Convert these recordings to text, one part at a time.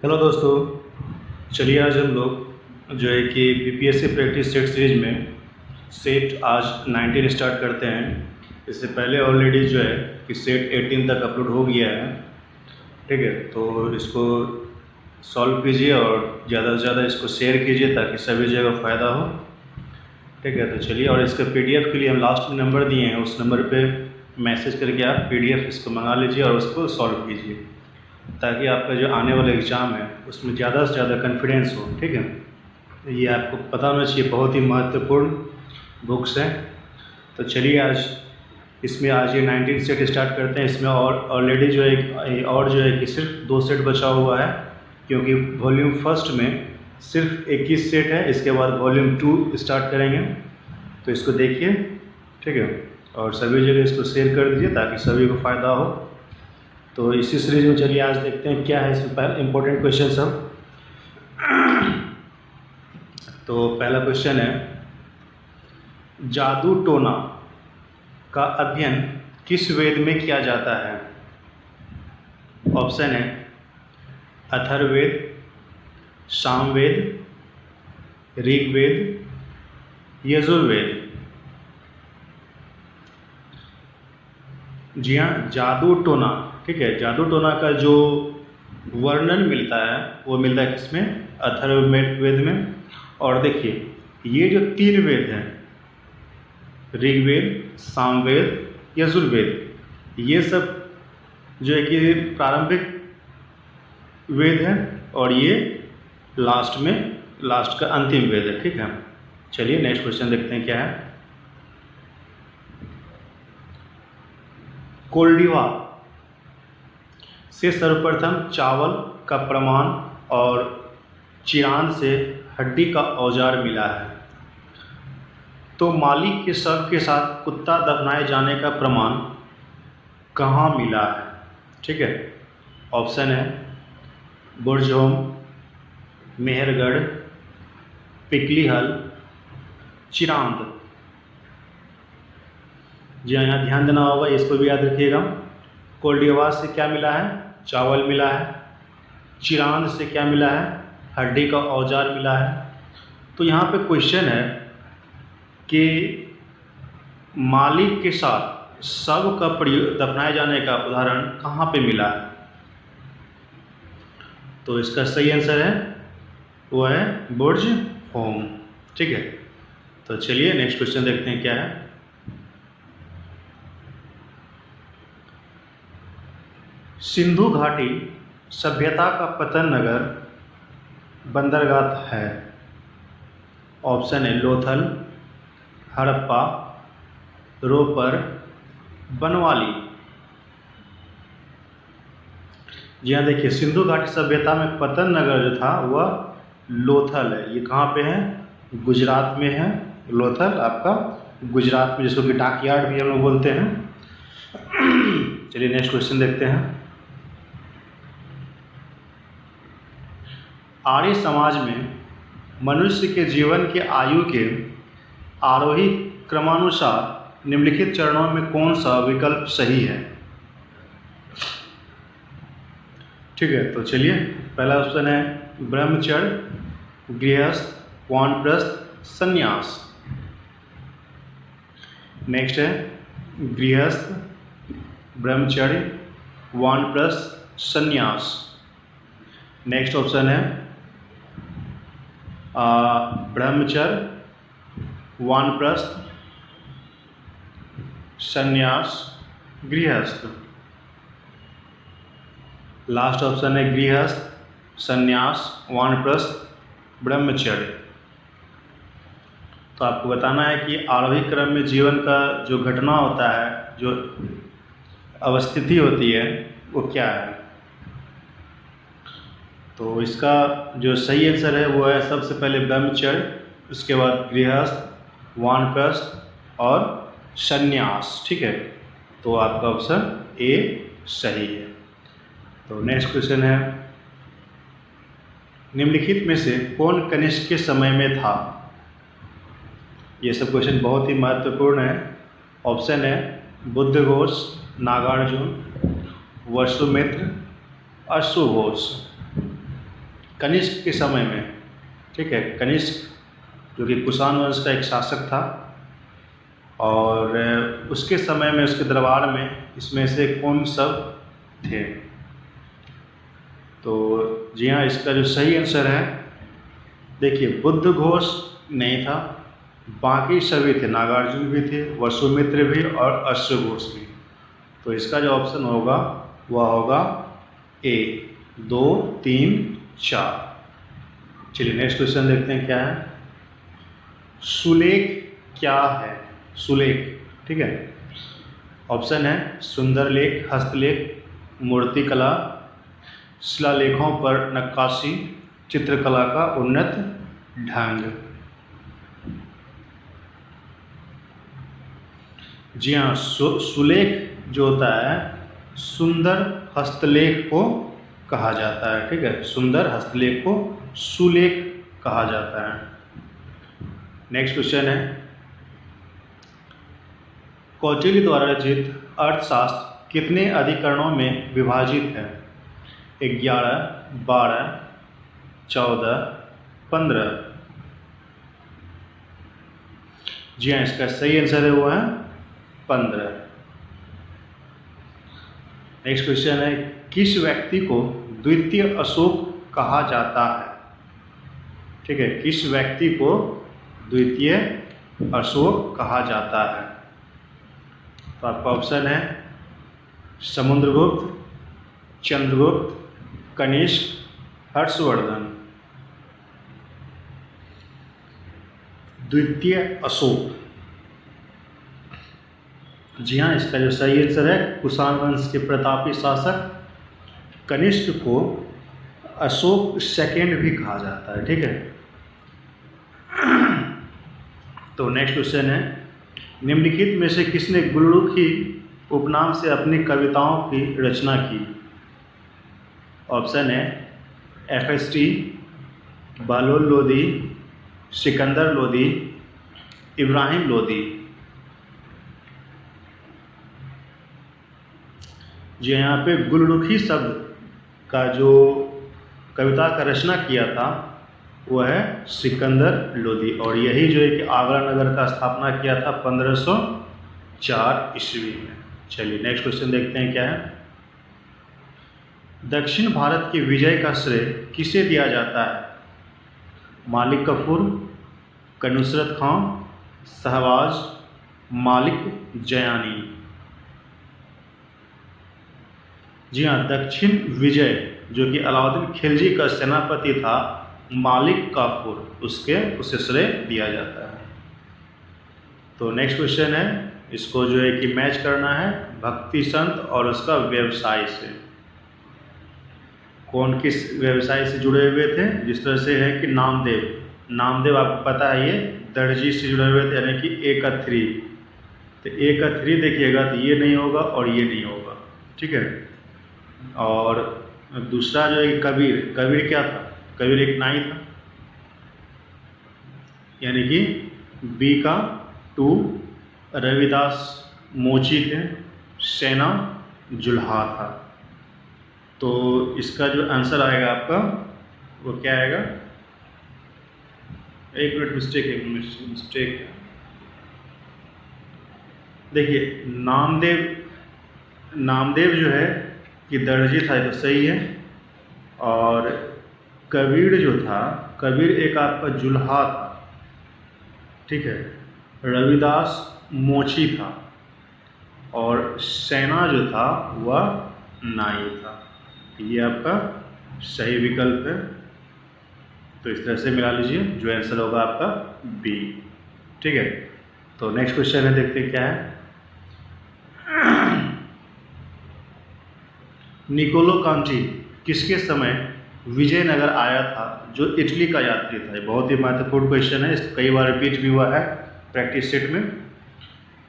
Hello दोस्तों, चलिए आज हम लोग जो है कि बीपीएससी प्रैक्टिस सेट सीरीज में सेट आज 19 स्टार्ट करते हैं। इससे पहले ऑलरेडी जो है कि सेट 18 तक अपलोड हो गया है। ठीक है, तो इसको सॉल्व कीजिए और ज़्यादा से ज़्यादा इसको शेयर कीजिए ताकि सभी जगह फ़ायदा हो। ठीक है, तो चलिए, और इसका पीडीएफ के लिए हम लास्ट में नंबर दिए हैं, उस नंबर पे मैसेज करके आप पीडीएफ इसको मंगा लीजिए और उसको सॉल्व कीजिए ताकि आपका जो आने वाला एग्ज़ाम है उसमें ज़्यादा से ज़्यादा कॉन्फिडेंस हो। ठीक है, ये आपको पता होना चाहिए, बहुत ही महत्वपूर्ण बुक्स हैं। तो चलिए आज ये 19 सेट स्टार्ट करते हैं। इसमें और ऑलरेडी जो है कि सिर्फ 2 सेट बचा हुआ है, क्योंकि वॉल्यूम फर्स्ट में सिर्फ 21 सेट है। इसके बाद वॉल्यूम 2 स्टार्ट करेंगे, तो इसको देखिए। ठीक है, और सभी जगह इसको शेयर कर दीजिए ताकि सभी को फ़ायदा हो। तो इसी सीरीज में चलिए आज देखते हैं क्या है इसमें पहले इम्पोर्टेंट क्वेश्चन सब। तो पहला क्वेश्चन है, जादू टोना का अध्ययन किस वेद में किया जाता है? ऑप्शन है अथर्ववेद, सामवेद, ऋग्वेद, यजुर्वेद। जी हाँ, जादू टोना। ठीक है, जादू टोना का जो वर्णन मिलता है वो मिलता है किसमें? अथर्ववेद में। और देखिए, ये जो 3 वेद हैं, ऋग्वेद, सामवेद, यजुर्वेद, ये सब जो है कि प्रारंभिक वेद हैं और ये लास्ट का अंतिम वेद है। ठीक है, चलिए नेक्स्ट क्वेश्चन देखते हैं क्या है। कोल्डिवा से सर्वप्रथम चावल का प्रमाण और चिरांद से हड्डी का औजार मिला है, तो मालिक के शव के साथ कुत्ता दफनाए जाने का प्रमाण कहाँ मिला है? ठीक है, ऑप्शन है बुरजहोम, मेहरगढ़, पिकलीहल, चिरांद। जी हाँ, यहाँ ध्यान देना होगा, इसको भी याद रखिएगा। कोल्डिवा से क्या मिला है? चावल मिला है। चिरांद से क्या मिला है? हड्डी का औजार मिला है। तो यहाँ पे क्वेश्चन है कि मालिक के साथ शव का दफनाए जाने का उदाहरण कहाँ पे मिला है? तो इसका सही आंसर है वो है बुरजहोम। ठीक है, तो चलिए नेक्स्ट क्वेश्चन देखते हैं क्या है। सिंधु घाटी सभ्यता का पतन नगर बंदरगाह है। ऑप्शन है लोथल, हड़प्पा, रोपर, बनवाली। जी हाँ, देखिए, सिंधु घाटी सभ्यता में पतन नगर जो था वह लोथल है। ये कहाँ पे है? गुजरात में है। लोथल आपका गुजरात में, जिसको कि डाकयार्ड भी हम लोग बोलते हैं। चलिए नेक्स्ट क्वेश्चन देखते हैं। आर्य समाज में मनुष्य के जीवन के आयु के आरोही क्रमानुसार निम्नलिखित चरणों में कौन सा विकल्प सही है? ठीक है, तो चलिए, पहला ऑप्शन है ब्रह्मचर्य, गृहस्थ, वानप्रस्थ, संन्यास। नेक्स्ट है गृहस्थ, ब्रह्मचर्य, वानप्रस्थ, संन्यास। नेक्स्ट ऑप्शन है ब्रह्मचर्य, वानप्रस्थ, संन्यास, गृहस्थ। लास्ट ऑप्शन है गृहस्थ, संन्यास, वानप्रस्थ, ब्रह्मचर्य। तो आपको बताना है कि आरोही क्रम में जीवन का जो घटना होता है, जो अवस्थिति होती है, वो क्या है? तो इसका जो सही आंसर है वो है सबसे पहले ब्रह्मचर्य, उसके बाद गृहस्थ, वानप्रस्थ और संन्यास। ठीक है, तो आपका ऑप्शन ए सही है। तो नेक्स्ट क्वेश्चन है, निम्नलिखित में से कौन कनिष्क के समय में था? ये सब क्वेश्चन बहुत ही महत्वपूर्ण है। ऑप्शन है बुद्धघोष, नागार्जुन, वसुमित्र, अश्वघोष। कनिष्क के समय में, ठीक है, कनिष्क जो कि कुषाण वंश का एक शासक था, और उसके समय में उसके दरबार में इसमें से कौन सब थे? तो जी हाँ, इसका जो सही आंसर है, देखिए, बुद्ध घोष नहीं था, बाकी सभी थे, नागार्जुन भी थे, वसुमित्र भी और अश्वघोष भी। तो इसका जो ऑप्शन होगा वह होगा ए, 2, 3, 4। चलिए नेक्स्ट क्वेश्चन देखते हैं क्या है। सुलेख क्या है? सुलेख, ठीक है। ऑप्शन है सुंदर लेख, हस्तलेख, मूर्तिकला, शिलालेखों पर नक्काशी, चित्रकला का उन्नत ढंग। जी हाँ, सुलेख जो होता है सुंदर हस्तलेख को कहा जाता है, ठीक है, सुंदर हस्तलेख को सुलेख कहा जाता है। नेक्स्ट क्वेश्चन है, कौटिल्य द्वारा रचित अर्थशास्त्र कितने अधिकरणों में विभाजित है? 11, 12, 14, 15। जी हाँ, इसका सही आंसर है वो है 15। नेक्स्ट क्वेश्चन है, किस व्यक्ति को द्वितीय अशोक कहा जाता है? ठीक है, किस व्यक्ति को द्वितीय अशोक कहा जाता है? तो आपका ऑप्शन है समुद्रगुप्त, चंद्रगुप्त, कनिष्क, हर्षवर्धन। द्वितीय अशोक, जी हाँ, इसका जो सही आंसर है कुषाण वंश के प्रतापी शासक कनिष्क को अशोक सेकेंड भी कहा जाता है, ठीक है। तो नेक्स्ट क्वेश्चन है, निम्नलिखित में से किसने गुल्लुखी उपनाम से अपनी कविताओं की रचना की? ऑप्शन है FST, बहलोल लोदी, सिकंदर लोदी, इब्राहिम लोदी। जी यहाँ पे गुल्लुखी शब्द का जो कविता का रचना किया था वो है सिकंदर लोदी, और यही जो है कि आगरा नगर का स्थापना किया था 1504 ईस्वी में। चलिए नेक्स्ट क्वेश्चन देखते हैं क्या है। दक्षिण भारत की विजय का श्रेय किसे दिया जाता है? मालिक कफूर, नुसरत खां, शहबाज, मालिक जयानी। जी हाँ, दक्षिण विजय जो कि अलाउद्दीन खिलजी का सेनापति था मालिक काफूर, उसे श्रेय दिया जाता है। तो नेक्स्ट क्वेश्चन है, इसको जो है कि मैच करना है भक्ति संत और उसका व्यवसाय से। कौन किस व्यवसाय से जुड़े हुए थे? जिस तरह से है कि नामदेव आपको पता है ये दर्जी से जुड़े हुए थे, यानी कि एकथरी। तो एकथरी देखिएगा तो ये नहीं होगा और ये नहीं होगा, ठीक है। और दूसरा जो है कबीर क्या था? कबीर एक नाई था, यानी कि बी का 2। रविदास मोची थे, सेना जुल्हा था। तो इसका जो आंसर आएगा आपका वो क्या आएगा? एक मिनट, मिस्टेक है। देखिए नामदेव जो है कि दर्जी था, तो सही है। और कबीर जो था, कबीर एक आपका जुल्हा था, ठीक है। रविदास मोची था और सेना जो था वह नाई था। ये आपका सही विकल्प है। तो इस तरह से मिला लीजिए, जो आंसर होगा आपका बी, ठीक है। तो नेक्स्ट क्वेश्चन है, देखते हैं क्या है। निकोलो कांटी किसके समय विजयनगर आया था, जो इटली का यात्री था? बहुत ही महत्वपूर्ण क्वेश्चन है, कई बार रिपीट भी हुआ है प्रैक्टिस सेट में,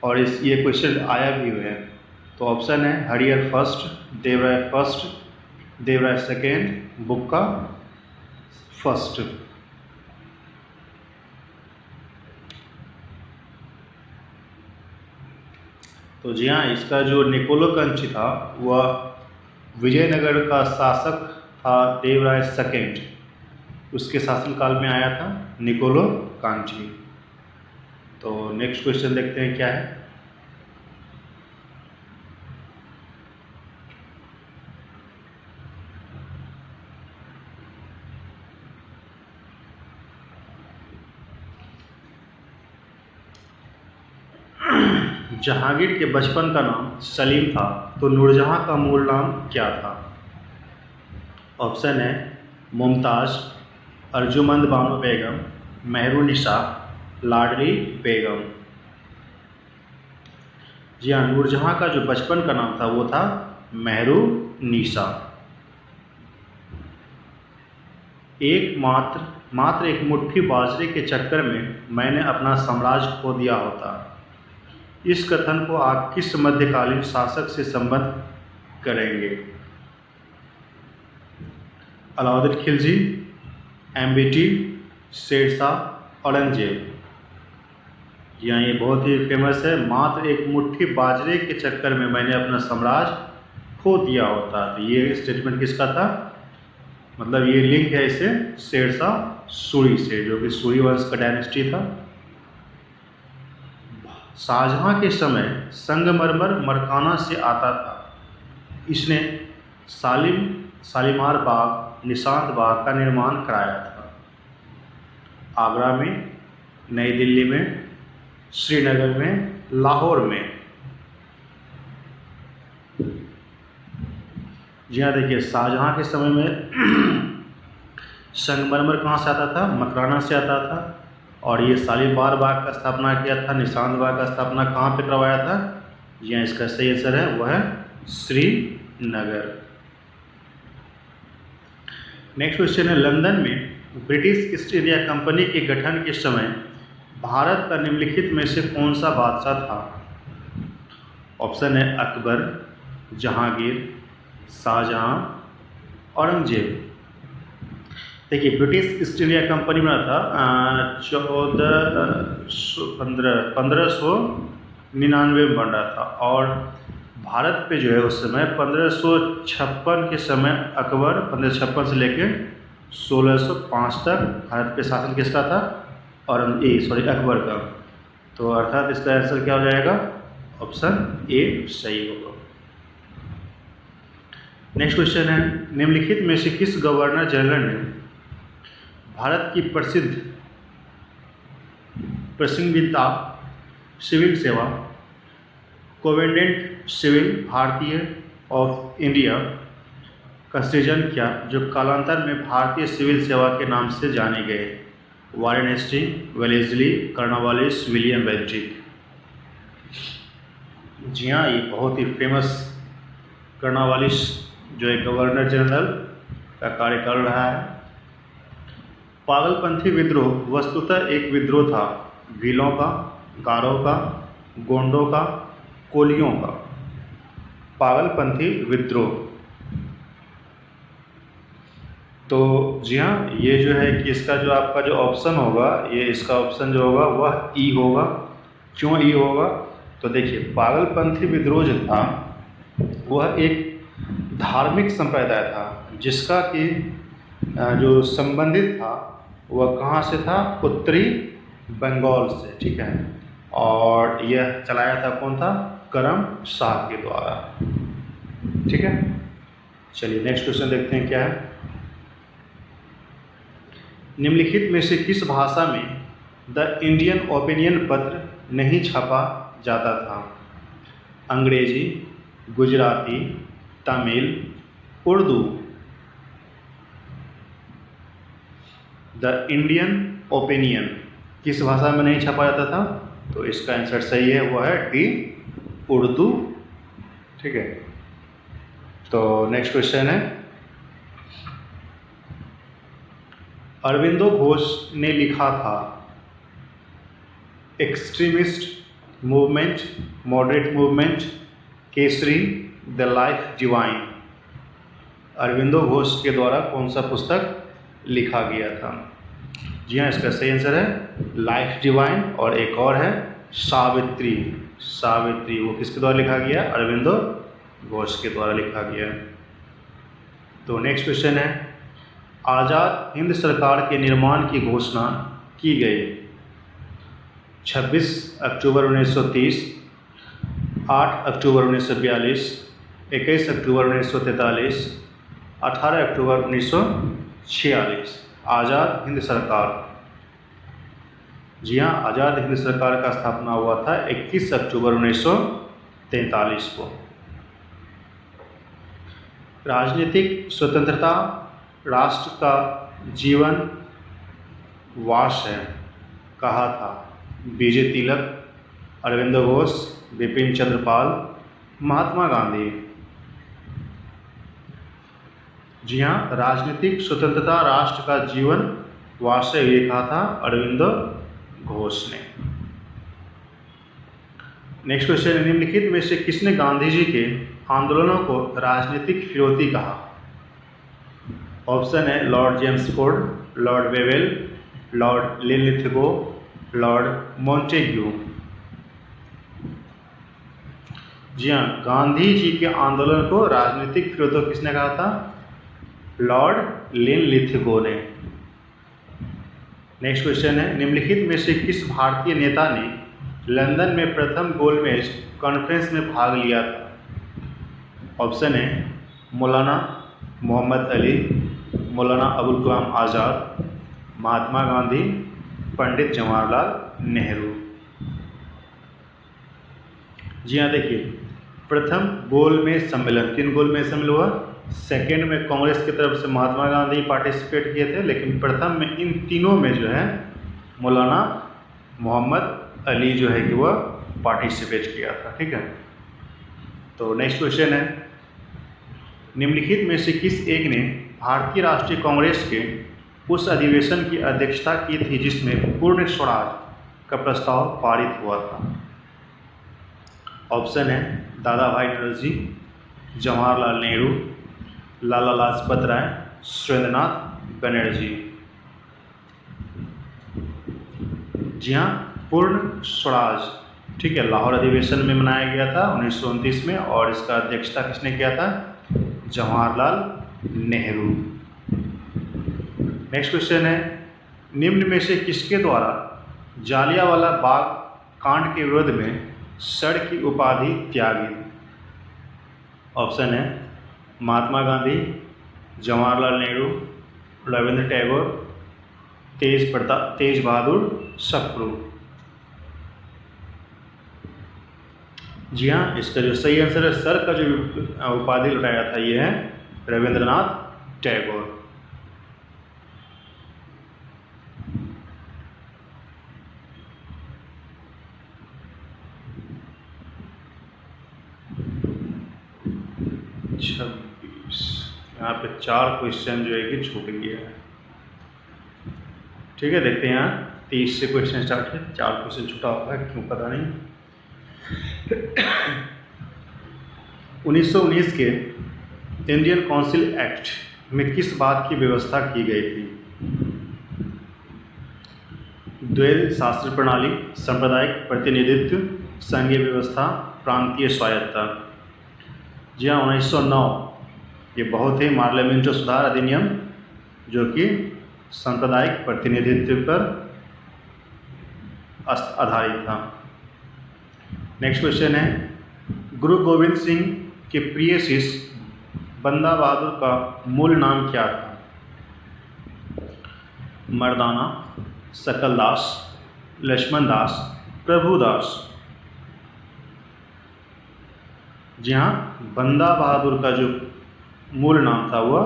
और ये क्वेश्चन आया भी हुआ है। तो ऑप्शन है Harihara first, Devaraya first, Devaraya second, Bukka first. तो जी हाँ, इसका जो निकोलो कांची था वह विजयनगर का शासक था देवराय सेकेंड, उसके शासनकाल में आया था? निकोलो कांटी। तो नेक्स्ट क्वेश्चन देखते हैं क्या है। जहांगीर के बचपन का नाम सलीम था, तो नूरजहां का मूल नाम क्या था? ऑप्शन है मुमताज़, अर्जुमंद बानो बेगम, मेहरुनिसा, लाडली बेगम। जी हाँ, नूरजहां का जो बचपन का नाम था वो था मेहरुनिसा। मात्र एक मुट्ठी बाजरे के चक्कर में मैंने अपना साम्राज्य खो दिया होता। इस कथन को आप किस मध्यकालीन शासक से संबद्ध करेंगे? अलाउद्दीन खिलजी, एम्बिटी, शेरशाह, औरंगजेब। यहाँ ये बहुत ही फेमस है। मात्र एक मुट्ठी बाजरे के चक्कर में मैंने अपना साम्राज्य खो दिया होता। तो ये स्टेटमेंट किसका था? मतलब ये लिंक है इसे शेरशाह सूरी से, जो कि सूरी वंश का डायनेस्टी था। शाहजहां के समय संगमरमर मरकाना से आता था। इसने शालीमार बाग, निशांत बाग का निर्माण कराया था। आगरा में, नई दिल्ली में, श्रीनगर में, लाहौर में। जी हाँ, देखिए शाहजहां के समय में संगमरमर कहाँ से आता था? मकराना से आता था। और ये शालीमार बाग का स्थापना किया था, निशांत बाग का स्थापना कहाँ पे करवाया था? जी हाँ, इसका सही आंसर है वह है श्रीनगर। नेक्स्ट क्वेश्चन है, लंदन में ब्रिटिश ईस्ट इंडिया कंपनी के गठन के समय भारत का निम्नलिखित में से कौन सा बादशाह था? ऑप्शन है अकबर, जहांगीर, शाहजहां, औरंगजेब। देखिए ब्रिटिश ईस्ट इंडिया कंपनी बना था 1599 में बन रहा था। और भारत पे जो है उस समय 1556 के समय अकबर 1556 से लेके 1605 तक भारत पे शासन किसका था? अकबर का। तो अर्थात इसका आंसर क्या हो जाएगा? ऑप्शन ए सही होगा। नेक्स्ट क्वेश्चन है, निम्नलिखित में से किस गवर्नर जनरल ने भारत की प्रसिद्ध सिविल सेवा कोवेंडेंट सिविल भारतीय ऑफ इंडिया का सृजन किया, जो कालांतर में भारतीय सिविल सेवा के नाम से जाने गए? Warren Hastings, Wellesley, Cornwallis, William Bentinck. जी हाँ, ये बहुत ही फेमस कॉर्नवालिस जो एक गवर्नर जनरल का कार्य कर रहा है। पागलपंथी विद्रोह वस्तुतः एक विद्रोह था भीलों का, गारों का, गोंडों का, कोलियों का। पागलपंथी विद्रोह। तो जी हाँ, ये जो है कि इसका जो आपका जो ऑप्शन होगा, ये इसका ऑप्शन जो होगा वह ई होगा। क्यों ई होगा? तो देखिए पागलपंथी विद्रोह जो था वह एक धार्मिक संप्रदाय था, जिसका कि जो संबंधित था वह कहाँ से था? उत्तरी बंगाल से। ठीक है, और यह चलाया था कौन था? करम शाह के द्वारा। ठीक है, चलिए नेक्स्ट क्वेश्चन देखते हैं क्या है। निम्नलिखित में से किस भाषा में द इंडियन ओपिनियन पत्र नहीं छपा जाता था? अंग्रेजी, Gujarati, Tamil, Urdu. The Indian opinion किस भाषा में नहीं छपा जाता था? तो इसका आंसर सही है, वो है डी, उर्दू। ठीक है, तो नेक्स्ट क्वेश्चन है, अरविंदो घोष ने लिखा था extremist movement, moderate movement, Kesari, the life divine. Aurobindo Ghosh के द्वारा कौन सा पुस्तक लिखा गया था? जी हाँ, इसका सही आंसर है लाइफ डिवाइन। और एक और है सावित्री। सावित्री वो किसके द्वारा लिखा गया? अरविंदो घोष के द्वारा लिखा गया। तो नेक्स्ट क्वेश्चन है, आज़ाद हिंद सरकार के निर्माण की घोषणा की गई? 26 अक्टूबर 1930, 8 अक्टूबर 1942, 21 अक्टूबर 1943, 18 अक्टूबर 1946। आज़ाद हिंद सरकार, जी हाँ, आज़ाद हिंद सरकार का स्थापना हुआ था 21 अक्टूबर 1943 को। राजनीतिक स्वतंत्रता राष्ट्र का जीवन वास है, कहा था? बीजे तिलक, अरविंद घोष, बिपिन चंद्र पाल, महात्मा गांधी। जी हाँ, राजनीतिक स्वतंत्रता राष्ट्र का जीवन वास है, ये कहा था अरविंद घोष ने। नेक्स्ट क्वेश्चन है, निम्नलिखित में से किसने गांधी जी के आंदोलनों को राजनीतिक फिरौती कहा? ऑप्शन है Lord James Ford, Lord Wavell, Lord Linlithgow, Lord Montague. जी हाँ, गांधी जी के आंदोलन को राजनीतिक फिरौती किसने कहा था? लॉर्ड लिनलिथगो ने। नेक्स्ट क्वेश्चन है, निम्नलिखित में से किस भारतीय नेता ने लंदन में प्रथम गोलमेज कॉन्फ्रेंस में भाग लिया था? ऑप्शन है मौलाना मोहम्मद अली, मौलाना अबुल कलाम आज़ाद, महात्मा गांधी, पंडित जवाहरलाल नेहरू। जी हाँ, देखिए, प्रथम गोलमेज सम्मेलन, 3 गोलमेज सम्मेलन हुआ। सेकेंड में कांग्रेस की तरफ से महात्मा गांधी पार्टिसिपेट किए थे, लेकिन प्रथम में इन तीनों में जो है मौलाना मोहम्मद अली जो है कि वह पार्टिसिपेट किया था। ठीक है, तो नेक्स्ट क्वेश्चन है, निम्नलिखित में से किस एक ने भारतीय राष्ट्रीय कांग्रेस के उस अधिवेशन की अध्यक्षता की थी जिसमें पूर्ण स्वराज का प्रस्ताव पारित हुआ था? ऑप्शन है दादा भाई नौरोजी, जवाहरलाल नेहरू, लाला लाजपत राय, सुरेंद्रनाथ बनर्जी। जी हाँ, पूर्ण स्वराज, ठीक है, लाहौर अधिवेशन में मनाया गया था 1929 में, और इसका अध्यक्षता किसने किया था? जवाहरलाल नेहरू। नेक्स्ट क्वेश्चन है, निम्न में से किसके द्वारा जालियांवाला बाग कांड के विरोध में सर की उपाधि त्यागी? ऑप्शन है महात्मा गांधी, जवाहरलाल नेहरू, रविंद्र टैगोर, तेज बहादुर सप्रू। जी हाँ, इसका जो सही आंसर है, सर का जो उपाधि लुटाया था ये है रविंद्रनाथ टैगोर। यहाँ पे 4 क्वेश्चन जो है कि छूट गया है। ठीक है, देखते हैं यहाँ 30 से क्वेश्चन स्टार्ट है, 4 क्वेश्चन छूटा हुआ है, क्यों पता नहीं। 1919 के इंडियन काउंसिल एक्ट में किस बात की व्यवस्था की गई थी? द्वैध शास्त्र प्रणाली, सांप्रदायिक प्रतिनिधित्व, संघीय व्यवस्था, प्रांतीय स्वायत्तता। जी हाँ, 1909 ये बहुत ही पार्लियामेंट्री सुधार अधिनियम जो कि सांप्रदायिक प्रतिनिधित्व पर आधारित था। नेक्स्ट क्वेश्चन है, गुरु गोविंद सिंह के प्रिय शिष्य बंदा बहादुर का मूल नाम क्या था? मर्दाना, सकलदास, लक्ष्मण दास, प्रभुदास। जी हाँ, बंदा बहादुर का जो मूल नाम था वह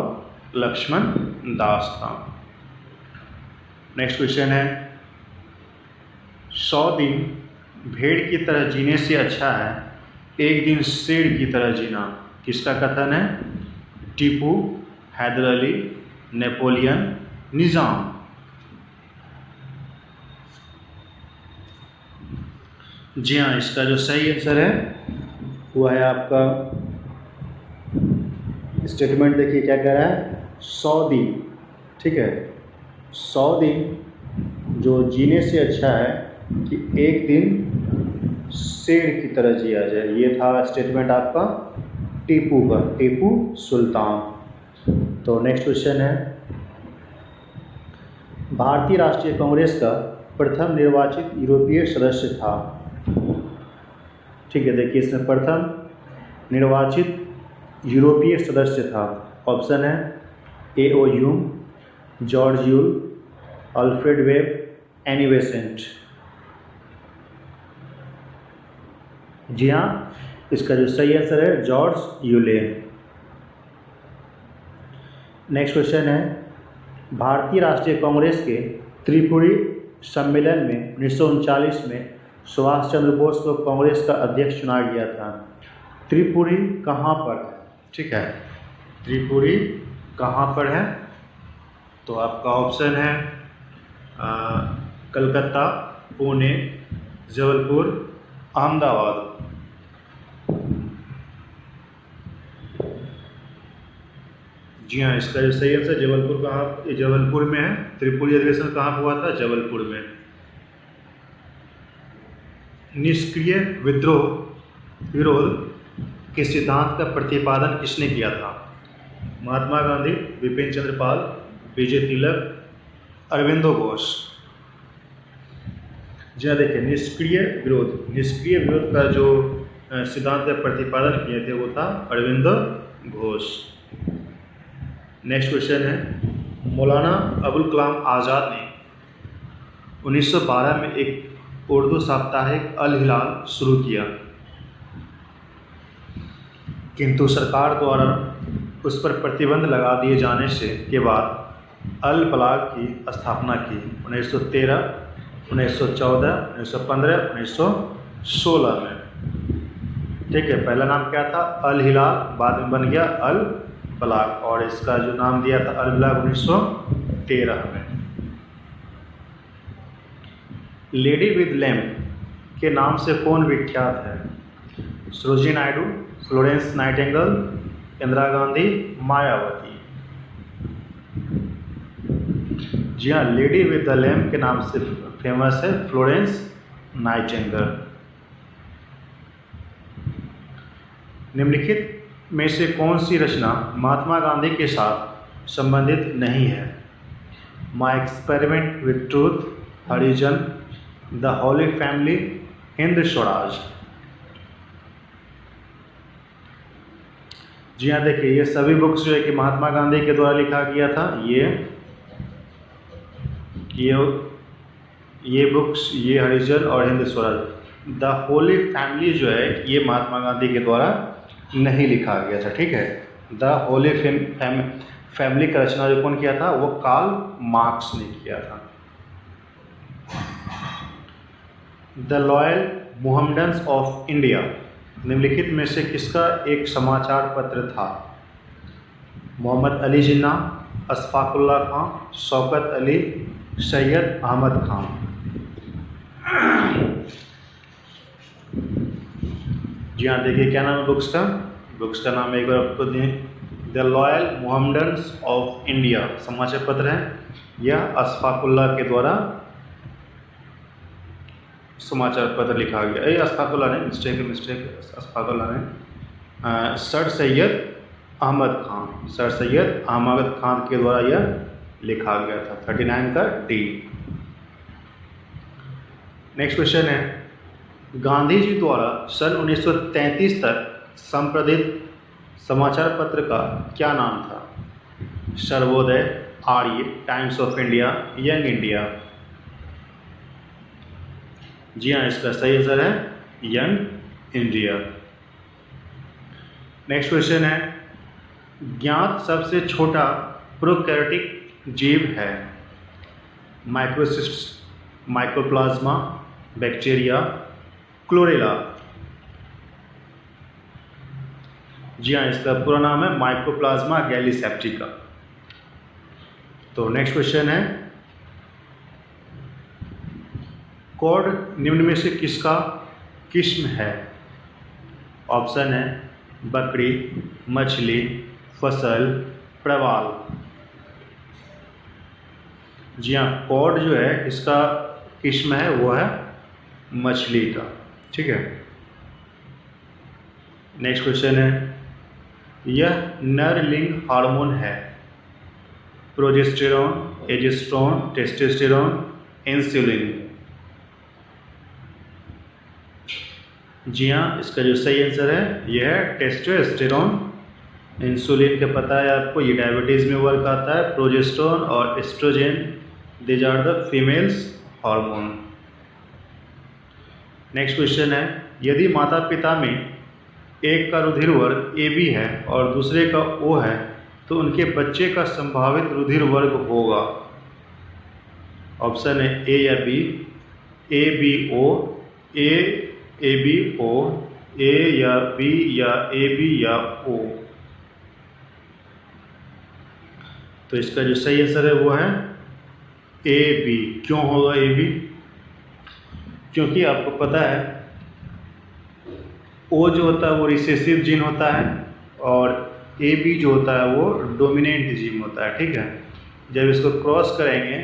लक्ष्मण दास था। नेक्स्ट क्वेश्चन है, 100 दिन भेड़ की तरह जीने से अच्छा है 1 दिन शेर की तरह जीना, किसका कथन है? टीपू, हैदर अली, नेपोलियन, निज़ाम। जी हाँ, इसका जो सही आंसर है वो है आपका स्टेटमेंट, देखिए क्या कह रहा है, 100 दिन, ठीक है, 100 दिन जो जीने से अच्छा है कि 1 दिन शेर की तरह जिया जाए। ये था स्टेटमेंट आपका टीपू का, टीपू सुल्तान। तो नेक्स्ट क्वेश्चन है, भारतीय राष्ट्रीय कांग्रेस का प्रथम निर्वाचित यूरोपीय सदस्य था। ठीक है, देखिए इसमें प्रथम निर्वाचित यूरोपीय सदस्य था। ऑप्शन है A.O. Hume, George Yule, Alfred Webb, Annie Besant. जी हाँ, इसका जो सही आंसर है जॉर्ज यूले। नेक्स्ट क्वेश्चन है, भारतीय राष्ट्रीय कांग्रेस के त्रिपुरी सम्मेलन में 1939 में सुभाष चंद्र बोस को कांग्रेस का अध्यक्ष चुना गया था। त्रिपुरी कहाँ पर है? ठीक है, त्रिपुरी कहाँ पर है? तो आपका ऑप्शन है कलकत्ता, पुणे, जबलपुर, अहमदाबाद। जी हाँ, इसका जो सही आंसर जबलपुर में है। त्रिपुरी अधिवेशन कहाँ हुआ था? जबलपुर में। निष्क्रिय विरोध के सिद्धांत का प्रतिपादन किसने किया था? महात्मा गांधी, विपिन चंद्र पाल, विजय तिलक, अरविंदो घोष। जी हाँ, देखिए निष्क्रिय विरोध का जो सिद्धांत का प्रतिपादन किए थे वो था अरविंदो घोष। नेक्स्ट क्वेश्चन है, मौलाना अबुल कलाम आज़ाद ने 1912 में एक उर्दू साप्ताहिक अल हिलाल शुरू किया, किंतु सरकार द्वारा उस पर प्रतिबंध लगा दिए जाने के बाद अल बलाग की स्थापना की 1913, 1914, 1915, 1916 में। ठीक है, पहला नाम क्या था? अल हिलाल, बाद में बन गया अल बलाग, और इसका जो नाम दिया था अल बलाग 1913 में। लेडी विद लैम्प के नाम से कौन विख्यात है? Sarojini Naidu, Florence Nightingale, Indira Gandhi, Mayawati. जी हाँ, लेडी विद द लैम्प के नाम से फेमस है फ्लोरेंस नाइटिंगेल। निम्नलिखित में से कौन सी रचना महात्मा गांधी के साथ संबंधित नहीं है? My experiment with truth, Harijan, the holy family, Hind Swaraj. जी हाँ, देखिए ये सभी बुक्स जो है कि महात्मा गांधी के द्वारा लिखा गया था। ये बुक्स, ये हरिजन और Hind Swaraj. The holy family जो है ये महात्मा गांधी के द्वारा नहीं लिखा गया था। ठीक है, द होली फैमिली का रचना जो कौन किया था? वो कार्ल मार्क्स ने किया था। The loyal Mohammedans of India निम्नलिखित में से किसका एक समाचार पत्र था? मोहम्मद अली जिन्ना, अशफाकुल्ला खां, शौकत अली, सैयद अहमद खान। जी हाँ, देखिए क्या नाम है बुक्स का नाम एक बार आपको दें, the loyal Mohammedans of India समाचार पत्र है। यह अशफाकुल्ला के द्वारा समाचार पत्र लिखा गया। अशफाकुल्ला ने मिस्टेक अशफाकुल्ला ने सर सैयद अहमद खान के द्वारा यह लिखा गया था। 39 का डी। नेक्स्ट क्वेश्चन है, गांधी जी द्वारा सन 1933 तक संपादित समाचार पत्र का क्या नाम था? Sarvodaya, Arya, Times of India, Young India. जी हाँ, इसका सही आंसर है यंग इंडिया। नेक्स्ट क्वेश्चन है, ज्ञात सबसे छोटा प्रोकैरियोटिक जीव है? माइक्रोसिस्ट, माइकोप्लाज्मा, बैक्टीरिया, क्लोरेला। जी हाँ, इसका पूरा नाम है माइकोप्लाज्मा गैलीसेप्टिका। तो नेक्स्ट क्वेश्चन है, कॉड निम्न में से किसका किस्म है? ऑप्शन है बकरी, मछली, फसल, प्रवाल। जी हाँ, कॉड जो है इसका किस्म है वो है मछली का। ठीक है, नेक्स्ट क्वेश्चन है, यह नर लिंग हार्मोन है? Progesterone, oestrogen, testosterone, insulin. जी हाँ, इसका जो सही आंसर है यह है टेस्टोस्टेरोन। इंसुलिन का पता है आपको, ये डायबिटीज़ में वर्क आता है। प्रोजेस्टेरोन और oestrogen, these are the females hormone. Next question है, यदि माता पिता में एक का रुधिर वर्ग AB है और दूसरे का O है तो उनके बच्चे का संभावित रुधिर वर्ग होगा। ऑप्शन है A या B, ABO, ABO, A या B या AB या O। तो इसका जो सही आंसर है वो है AB। क्यों होगा AB? क्योंकि आपको पता है O जो होता है वो रिसेसिव जीन होता है और AB जो होता है वो डोमिनेंट जीन होता है। ठीक है, जब इसको क्रॉस करेंगे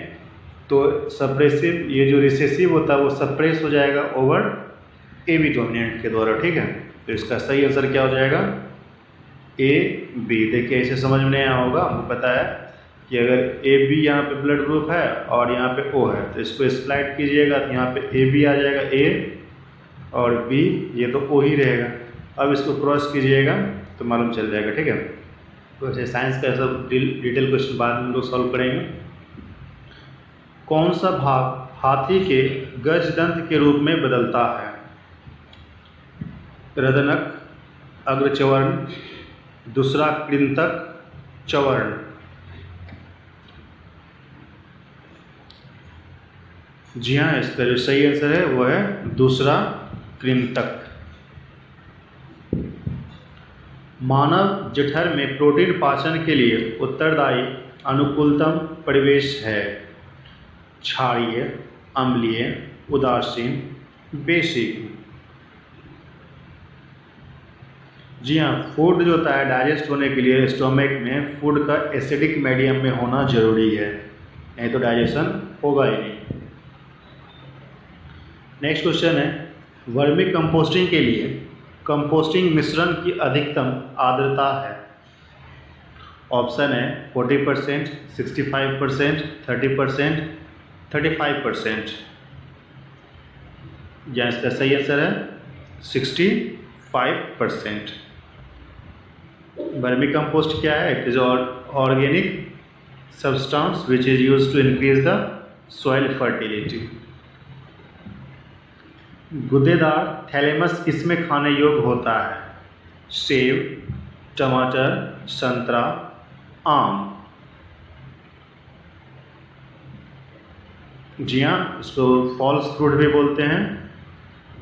तो सप्रेसिव, ये जो रिसेसिव होता है वो सप्रेस हो जाएगा ओवर AB डोमिनेंट के द्वारा। ठीक है, तो इसका सही आंसर क्या हो जाएगा? AB। देखिए इसे समझ में आया होगा, हमको पता है कि अगर AB यहाँ पे ब्लड ग्रुप है और यहाँ पे O है तो इसको स्प्लाइट कीजिएगा तो यहाँ पे AB आ जाएगा A और B, ये तो O ही रहेगा। अब इसको क्रॉस कीजिएगा तो मालूम चल जाएगा। ठीक है, तो ऐसे साइंस का सब डिटेल क्वेश्चन बाद में हम लोग सॉल्व करेंगे। कौन सा भाग हाथी के गजदंत के रूप में बदलता है? रदनक, अग्रचवर्ण, दूसरा कृंतक, चवर्ण। जी हाँ, इसका जो सही आंसर है वो है दूसरा कृंतक। मानव जठर में प्रोटीन पाचन के लिए उत्तरदायी अनुकूलतम परिवेश है? क्षारीय, अम्लीय, उदासीन, बेसिक। जी हाँ, फूड जो होता है डाइजेस्ट होने के लिए स्टोमक में फूड का एसिडिक मीडियम में होना जरूरी है, नहीं तो डाइजेशन होगा ही नहीं। नेक्स्ट क्वेश्चन है, वर्मी कंपोस्टिंग के लिए कंपोस्टिंग मिश्रण की अधिकतम आर्द्रता है? ऑप्शन है 40%, 65%, 30%, 35%। या इसका सही आंसर है 65%। वर्मी कंपोस्ट क्या है? It is organic substance which is used to increase the soil fertility. गुदेदार थैलेमस किसमें खाने योग्य होता है? सेब, टमाटर, संतरा, आम। जी हाँ, इसको फॉल्स फ्रूट भी बोलते हैं।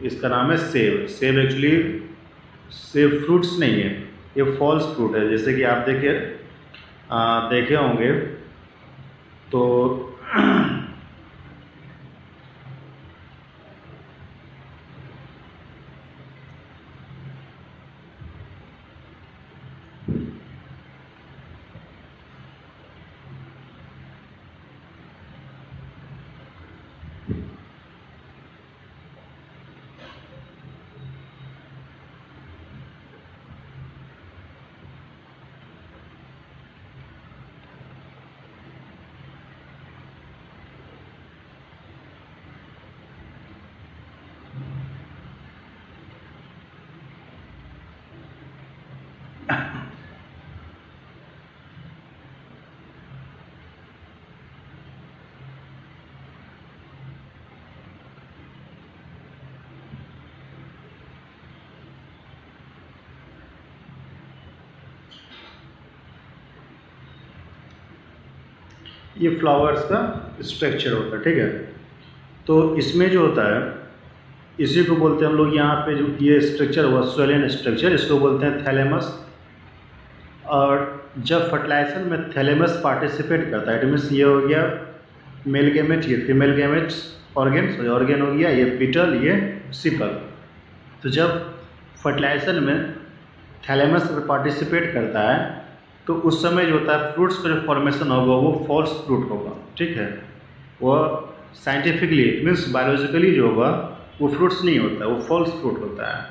इसका नाम है सेब। सेब एक्चुअली सेब फ्रूट्स नहीं है, ये फॉल्स फ्रूट है। जैसे कि आप देखे होंगे तो ये फ्लावर्स का स्ट्रक्चर होता है। ठीक है, तो इसमें जो होता है इसी को बोलते हैं हम लोग, यहाँ पे जो ये स्ट्रक्चर हुआ स्वेलन स्ट्रक्चर, इसको बोलते हैं थैलेमस। और जब फर्टिलाइजेशन में थैलेमस पार्टिसिपेट करता है, इट मीन्स ये हो गया मेल गैमेट, ये फीमेल गैमेट्स ऑर्गेन हो गया, ये पिटल, ये सिपल। तो जब फर्टिलाइजेशन में थैलेमस पार्टिसिपेट करता है तो उस समय जो होता है फ्रूट्स का जो फॉर्मेशन होगा वो फॉल्स फ्रूट होगा। ठीक है, वो साइंटिफिकली मीन्स बायोलॉजिकली जो होगा वो फ्रूट्स नहीं होता, वो फॉल्स फ्रूट होता है।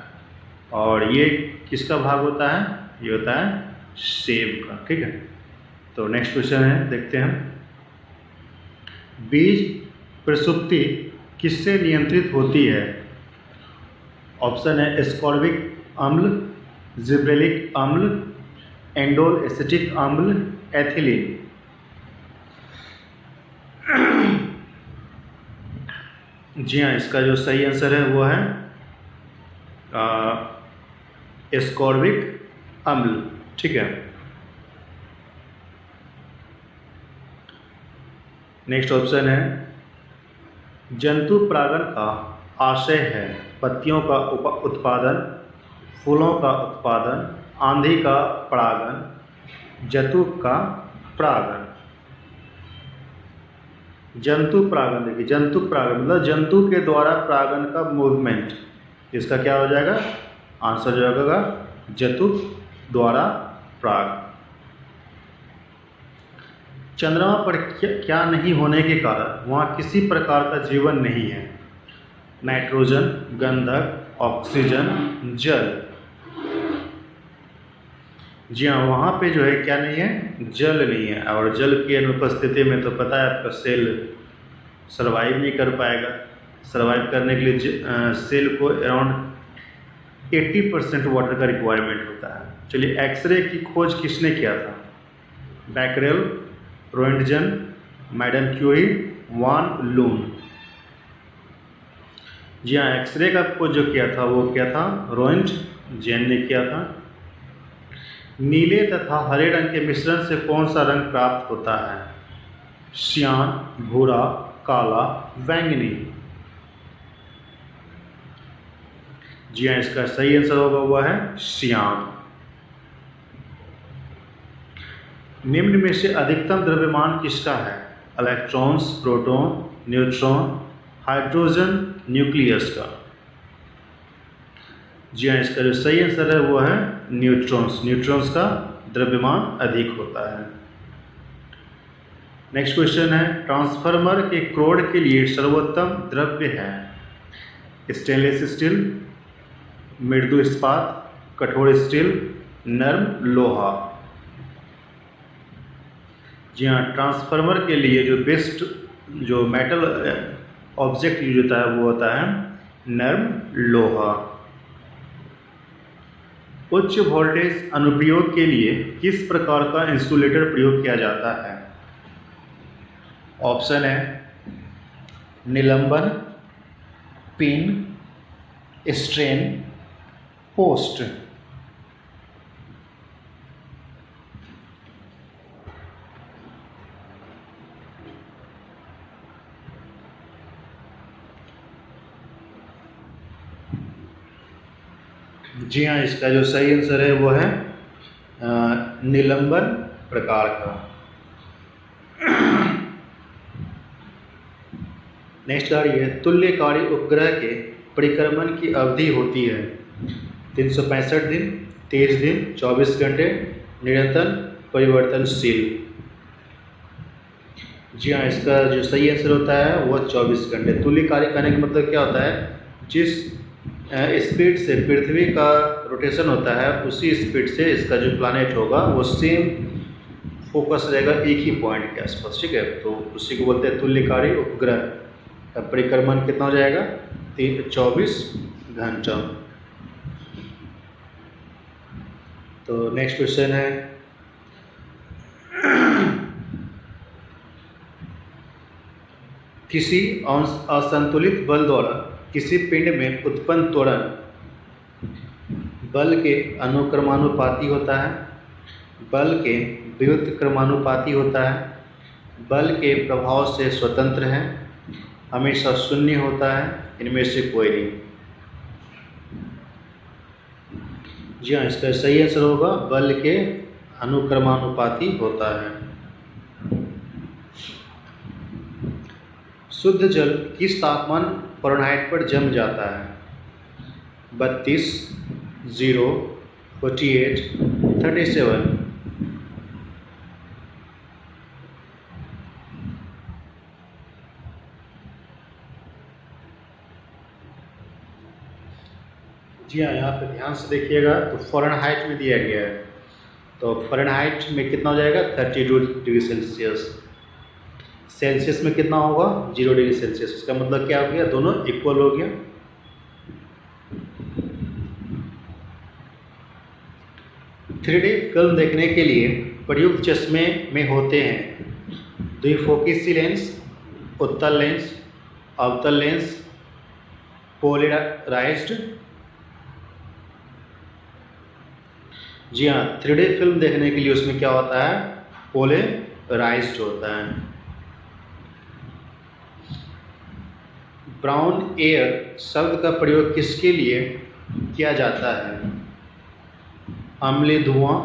और ये किसका भाग होता है? ये होता है सेब का। ठीक है, तो नेक्स्ट क्वेश्चन है, देखते हैं। बीज प्रसुप्ति किससे नियंत्रित होती है? ऑप्शन है एस्कॉर्बिक अम्ल, जिब्रेलिक अम्ल, एंडोल एसिटिक अम्ल, एथिलीन। जी हाँ, इसका जो सही आंसर है वो है एस्कॉर्बिक अम्ल। ठीक है, नेक्स्ट ऑप्शन है जंतु परागण का आशय है पत्तियों का उत्पादन, फूलों का उत्पादन, आंधी का परागण, जंतु का परागण। जंतु परागण, देखिए जंतु परागण मतलब जंतु के द्वारा परागण का मूवमेंट, इसका क्या हो जाएगा? आंसर जो होगा जंतु द्वारा पराग। चंद्रमा पर क्या नहीं होने के कारण वहाँ किसी प्रकार का जीवन नहीं है? नाइट्रोजन, गंधक, ऑक्सीजन, जल। जी हाँ, वहाँ पे जो है क्या नहीं है? जल नहीं है, और जल की अनुपस्थिति में तो पता है आपका सेल सर्वाइव नहीं कर पाएगा। सर्वाइव करने के लिए सेल को अराउंड 80% वाटर का रिक्वायरमेंट होता है। चलिए, एक्सरे की खोज किसने किया था? बैकरेल, रोएंटजन, मैडम क्यूरी, वान लून। जी हाँ, एक्सरे का खोज जो किया था वो क्या था? रोएंटजेन ने किया था। नीले तथा हरे रंग के मिश्रण से कौन सा रंग प्राप्त होता है? श्यान, भूरा, काला, बैंगनी। जी हाँ, इसका सही आंसर होगा वो है श्यान। निम्न में से अधिकतम द्रव्यमान किसका है? Electrons, proton, neutron, hydrogen, nucleus का। जी हाँ, इसका जो सही आंसर है वो है न्यूट्रॉन्स। न्यूट्रॉन्स का द्रव्यमान अधिक होता है। नेक्स्ट क्वेश्चन है ट्रांसफार्मर के क्रोड के लिए सर्वोत्तम द्रव्य है? स्टेनलेस स्टील, मृदु इस्पात, कठोर स्टील, नर्म लोहा। जी हाँ, ट्रांसफार्मर के लिए जो बेस्ट जो मेटल ऑब्जेक्ट यूज होता है वो होता है नर्म लोहा। उच्च वोल्टेज अनुप्रयोग के लिए किस प्रकार का इंसुलेटर प्रयोग किया जाता है? ऑप्शन है निलंबन, पिन, स्ट्रेन, पोस्ट। जी हाँ, इसका जो सही आंसर है वो है निलंबन प्रकार का। नेक्स्ट कार्य है तुल्यकारी उपग्रह के परिक्रमण की अवधि होती है 365 दिन, 30 दिन, 24 घंटे, निरंतर, परिवर्तनशील। जी हाँ, इसका जो सही आंसर होता है वो 24 घंटे। तुल्यकारी करने का मतलब क्या होता है? जिस स्पीड से पृथ्वी का रोटेशन होता है उसी स्पीड से इसका जो प्लानेट होगा वो सेम फोकस रहेगा एक ही पॉइंट के आसपास। ठीक है, तो उसी को बोलते हैं तुल्यकारी उपग्रह का परिक्रमण कितना हो जाएगा? 24 घंटा। तो नेक्स्ट क्वेश्चन है किसी असंतुलित बल द्वारा किसी पिंड में उत्पन्न त्वरण बल के अनुक्रमानुपाती होता है, बल के व्युत्क्रमानुपाती होता है, बल के प्रभाव से स्वतंत्र है, हमेशा शून्य होता है, इनमें से कोई नहीं। जी हाँ, इसका सही आंसर होगा बल के अनुक्रमानुपाती होता है। शुद्ध जल किस तापमान फ़ारेनहाइट पर जम जाता है? 32, 0, 48, 37। जी हाँ, यहाँ पे ध्यान से देखिएगा तो फ़ारेनहाइट में दिया गया है, तो फ़ारेनहाइट में कितना हो जाएगा? 32 डिग्री सेल्सियस। सेल्सियस में कितना होगा 0 डिग्री सेल्सियस। इसका मतलब क्या हो गया, दोनों इक्वल हो गया। थ्री डी फिल्म देखने के लिए प्रयुक्त चश्मे में होते हैं द्विफोकसी लेंस, उत्तल लेंस, अवतल लेंस, पोलराइज्ड। जी हाँ, 3D फिल्म देखने के लिए उसमें क्या होता है, पोलराइज्ड होता है। ब्राउन एयर शब्द का प्रयोग किसके लिए किया जाता है, अम्लीय धुआं,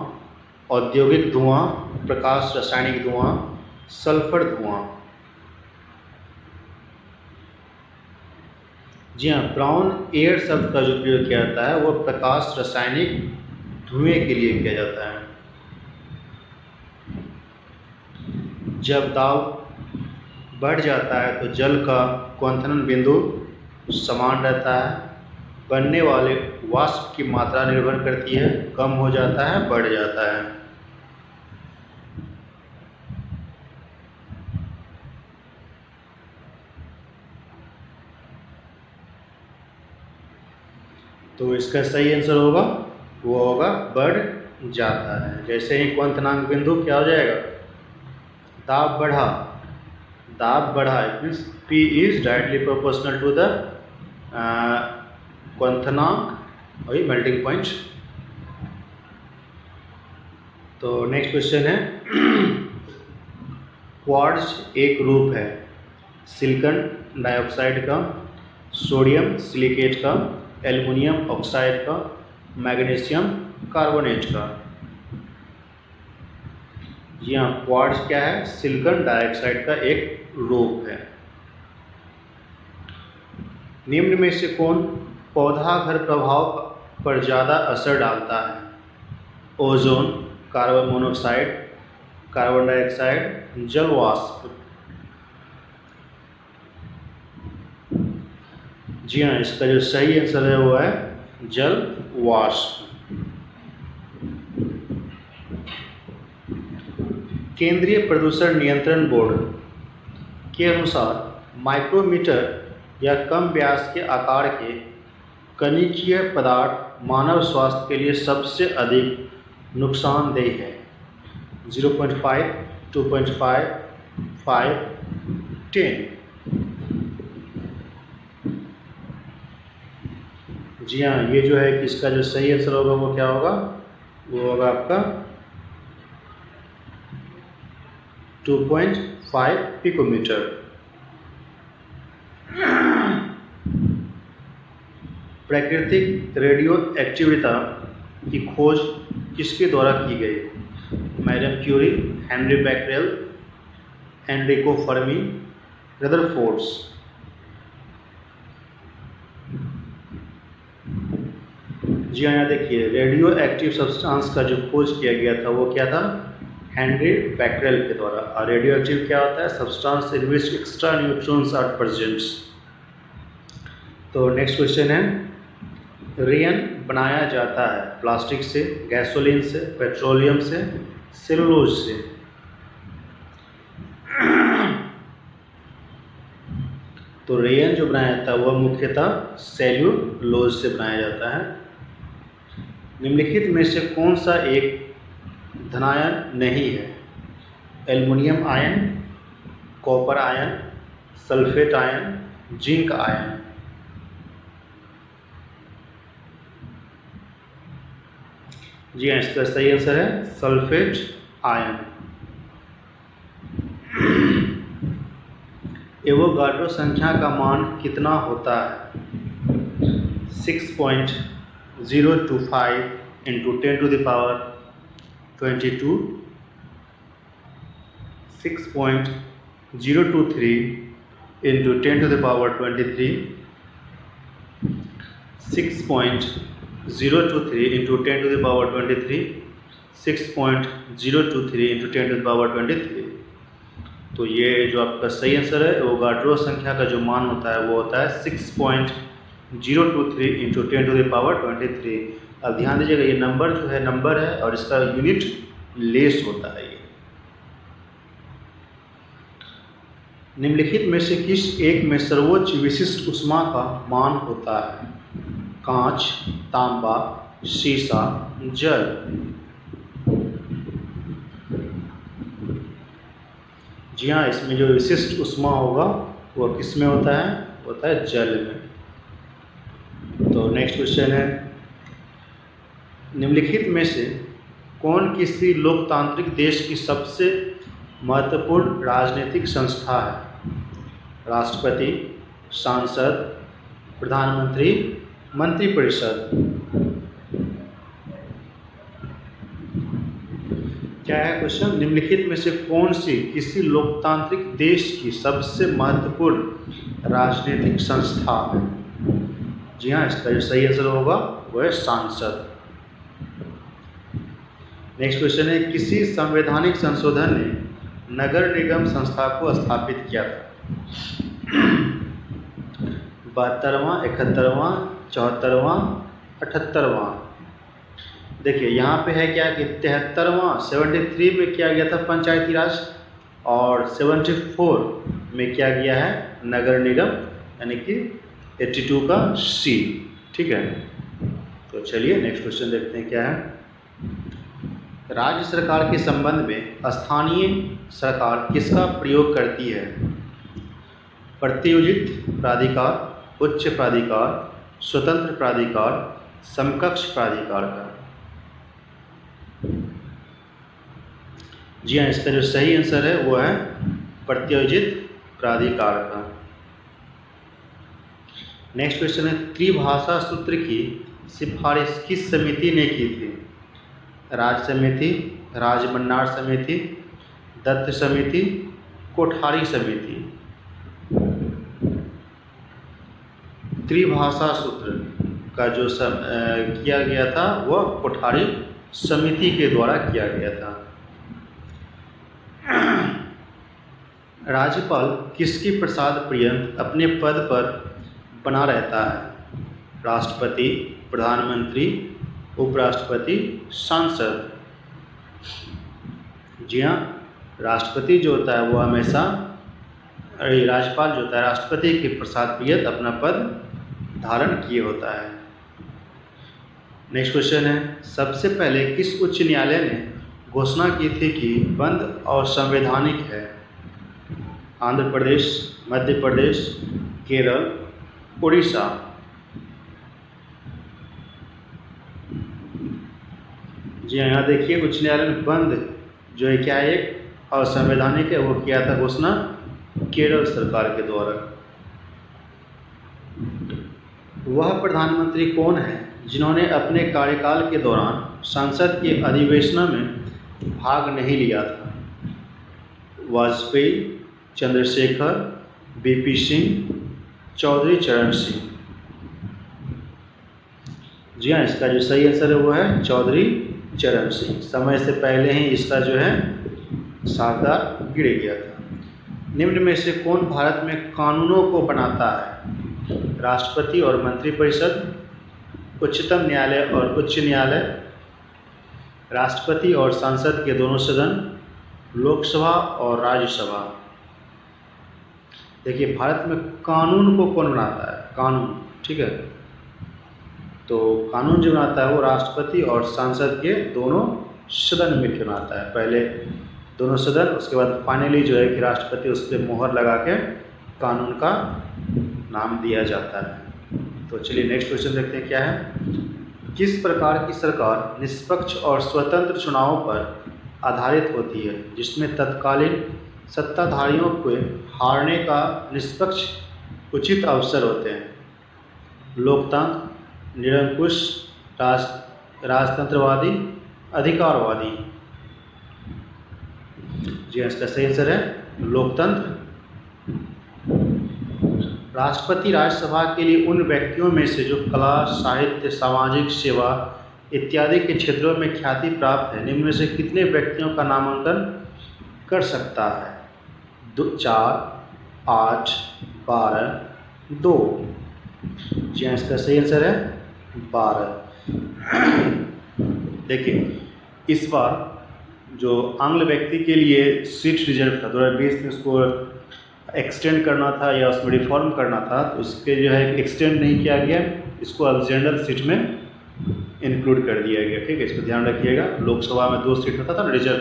औद्योगिक धुआं, प्रकाश रासायनिक धुआं, सल्फर धुआं। जी हाँ, ब्राउन एयर शब्द का जो प्रयोग किया जाता है वो प्रकाश रासायनिक धुएं के लिए किया जाता है। जब दाब बढ़ जाता है तो जल का क्वथन बिंदु समान रहता है, बनने वाले वाष्प की मात्रा निर्भर करती है, कम हो जाता है, बढ़ जाता है। तो इसका सही आंसर होगा, वो होगा बढ़ जाता है। जैसे ही क्वथनांक बिंदु क्या हो जाएगा, दाब बढ़ा, दाब बढ़ा, it means P is directly proportional to the क्वथनांक वही मेल्टिंग पॉइंट। तो नेक्स्ट क्वेश्चन है, क्वार्ट्ज एक रूप है सिलिकॉन डाइऑक्साइड का, सोडियम सिलिकेट का, एल्युमिनियम ऑक्साइड का, मैग्नीशियम कार्बोनेट का। जी हाँ, क्वार्ट्ज क्या है, सिलिकॉन डाइऑक्साइड का एक रूप है। निम्न में से कौन पौधा घर प्रभाव पर ज़्यादा असर डालता है, ozone, carbon monoxide, carbon dioxide, जल वाष्प। जी हाँ, इसका जो सही आंसर है वो है जल वाष्प। केंद्रीय प्रदूषण नियंत्रण बोर्ड के अनुसार माइक्रोमीटर या कम व्यास के आकार के कणिकीय पदार्थ मानव स्वास्थ्य के लिए सबसे अधिक नुकसानदेह है, 0.5, 2.5, 5, 10। जी हाँ, ये जो है कि इसका जो सही आंसर होगा वो क्या होगा, वो होगा आपका 2.5 पिकोमीटर। प्राकृतिक रेडियो एक्टिविटी की खोज किसके द्वारा की गई, madam Curie, Henri Becquerel, Enrico Fermi, Rutherford. जी हाँ, यहाँ देखिए रेडियो एक्टिव सब्सटेंस का जो खोज किया गया था वो क्या था, हेनरी बैकरेल के द्वारा। और रेडियो एक्टिव क्या होता है, substance in which extra neutrons are present. तो नेक्स्ट क्वेश्चन है, रेयन बनाया जाता है प्लास्टिक से, गैसोलीन से, पेट्रोलियम से, सेलुलोज से। तो रेयन जो बनाया जाता है वह मुख्यतः सेल्यूलोज से बनाया जाता है। निम्नलिखित में से कौन सा एक धनायन नहीं है, aluminium ion, copper ion, sulphate ion, zinc ion. जी हाँ, इसका सही आंसर है सल्फेट आयन। एवोगाड्रो संख्या का मान कितना होता है, 6.025 into 10 to the power 22, 6.023 into 10 to the power 23, 6.023 into 10 to the power 23, 6.023 into 10 to the power 23। तो ये जो आपका सही आंसर है एवोगाड्रो संख्या का जो मान होता है वो होता है 6.023 इंटू 10 टू द पावर 23। अब ध्यान दीजिएगा, ये नंबर जो है नंबर है और इसका यूनिट लेस होता है ये। निम्नलिखित में से किस एक में सर्वोच्च विशिष्ट ऊष्मा का मान होता है? कांच, तांबा, शीशा, जल। जी हाँ, इसमें जो विशिष्ट ऊष्मा होगा वह किस में होता है? होता है जल में। तो नेक्स्ट क्वेश्चन है, निम्नलिखित में से कौन किसी लोकतांत्रिक देश की सबसे महत्वपूर्ण राजनीतिक संस्था है? राष्ट्रपति, सांसद, प्रधानमंत्री, मंत्रिपरिषद। क्या है क्वेश्चन? निम्नलिखित में से कौन सी किसी लोकतांत्रिक देश की सबसे महत्वपूर्ण राजनीतिक संस्था है? जी हाँ, इसका जो सही आंसर होगा वह है सांसद। नेक्स्ट क्वेश्चन है, किसी संवैधानिक संशोधन ने नगर निगम संस्था को स्थापित किया था? 72वां, 71वां, 74वां, 78वां। देखिए यहाँ पे है क्या कि 73वां 73 में किया गया था पंचायती राज, और 74 में किया गया है नगर निगम, यानी कि 82 का सी। ठीक है, तो चलिए नेक्स्ट क्वेश्चन देखते हैं क्या है। राज्य सरकार के संबंध में स्थानीय सरकार किसका प्रयोग करती है? प्रतियोजित प्राधिकार, उच्च प्राधिकार, स्वतंत्र प्राधिकार, समकक्ष प्राधिकार का। जी हाँ, इसका जो सही आंसर है वो है प्रतियोजित प्राधिकार का। नेक्स्ट क्वेश्चन है, त्रिभाषा सूत्र की सिफारिश किस समिति ने की थी? राज्य समिति, राजमन्नार समिति, दत्त समिति, कोठारी समिति। त्रिभाषा सूत्र का जो किया गया था वह कोठारी समिति के द्वारा किया गया था। राज्यपाल किसकी प्रसाद पर्यंत अपने पद पर बना रहता है? राष्ट्रपति, प्रधानमंत्री, उपराष्ट्रपति, सांसद। जी हाँ, राष्ट्रपति जो होता है वो हमेशा, राज्यपाल जो होता है राष्ट्रपति के प्रसाद पर्यंत अपना पद धारण किए होता है। नेक्स्ट क्वेश्चन है, सबसे पहले किस उच्च न्यायालय ने घोषणा की थी कि बंद असंवैधानिक है? आंध्र प्रदेश, मध्य प्रदेश, केरल, उड़ीसा। जी हाँ, यहाँ देखिए उच्च न्यायालय ने बंद जो है क्या है एक असंवैधानिक है, वो किया था घोषणा केरल सरकार के द्वारा। वह प्रधानमंत्री कौन है जिन्होंने अपने कार्यकाल के दौरान संसद के अधिवेशनों में भाग नहीं लिया था? वाजपेयी, चंद्रशेखर, बीपी सिंह, चौधरी चरण सिंह। जी हाँ, इसका जो सही आंसर है वो है चौधरी चरण सिंह। समय से पहले ही इसका जो है साकार गिर गया था। निम्न में से कौन भारत में कानूनों को बनाता है? राष्ट्रपति और मंत्रिपरिषद, उच्चतम न्यायालय और उच्च न्यायालय, राष्ट्रपति और संसद के दोनों सदन, लोकसभा और राज्यसभा। देखिए भारत में कानून को कौन बनाता है? कानून, ठीक है, तो कानून जो बनाता है वो राष्ट्रपति और संसद के दोनों सदन मिलकर बनाता है। पहले दोनों सदन, उसके बाद फाइनली जो है कि राष्ट्रपति उस पर मोहर लगा के कानून का नाम दिया जाता है। तो चलिए नेक्स्ट क्वेश्चन देखते हैं क्या है। किस प्रकार की सरकार निष्पक्ष और स्वतंत्र चुनावों पर आधारित होती है जिसमें तत्कालीन सत्ताधारियों को हारने का निष्पक्ष उचित अवसर होते हैं? लोकतंत्र, निरंकुश, राजतंत्रवादी, अधिकारवादी। जी इसका सही आंसर है लोकतंत्र। राष्ट्रपति राज्यसभा के लिए उन व्यक्तियों में से जो कला, साहित्य, सामाजिक सेवा इत्यादि के क्षेत्रों में ख्याति प्राप्त है, निम्न में से कितने व्यक्तियों का नामांकन कर सकता है? 4, 8, 12, 2। जी हाँ, इसका सही आंसर है 12। देखिए इस बार जो आंग्ल व्यक्ति के लिए सीट रिजर्व था 2020 में, उसको एक्सटेंड करना था या उसमें रिफॉर्म करना था, तो उसके जो है एक्सटेंड नहीं किया गया, इसको अब जनरल सीट में इंक्लूड कर दिया गया। ठीक है, इसको ध्यान रखिएगा। लोकसभा में 2 सीट होता था ना रिजर्व।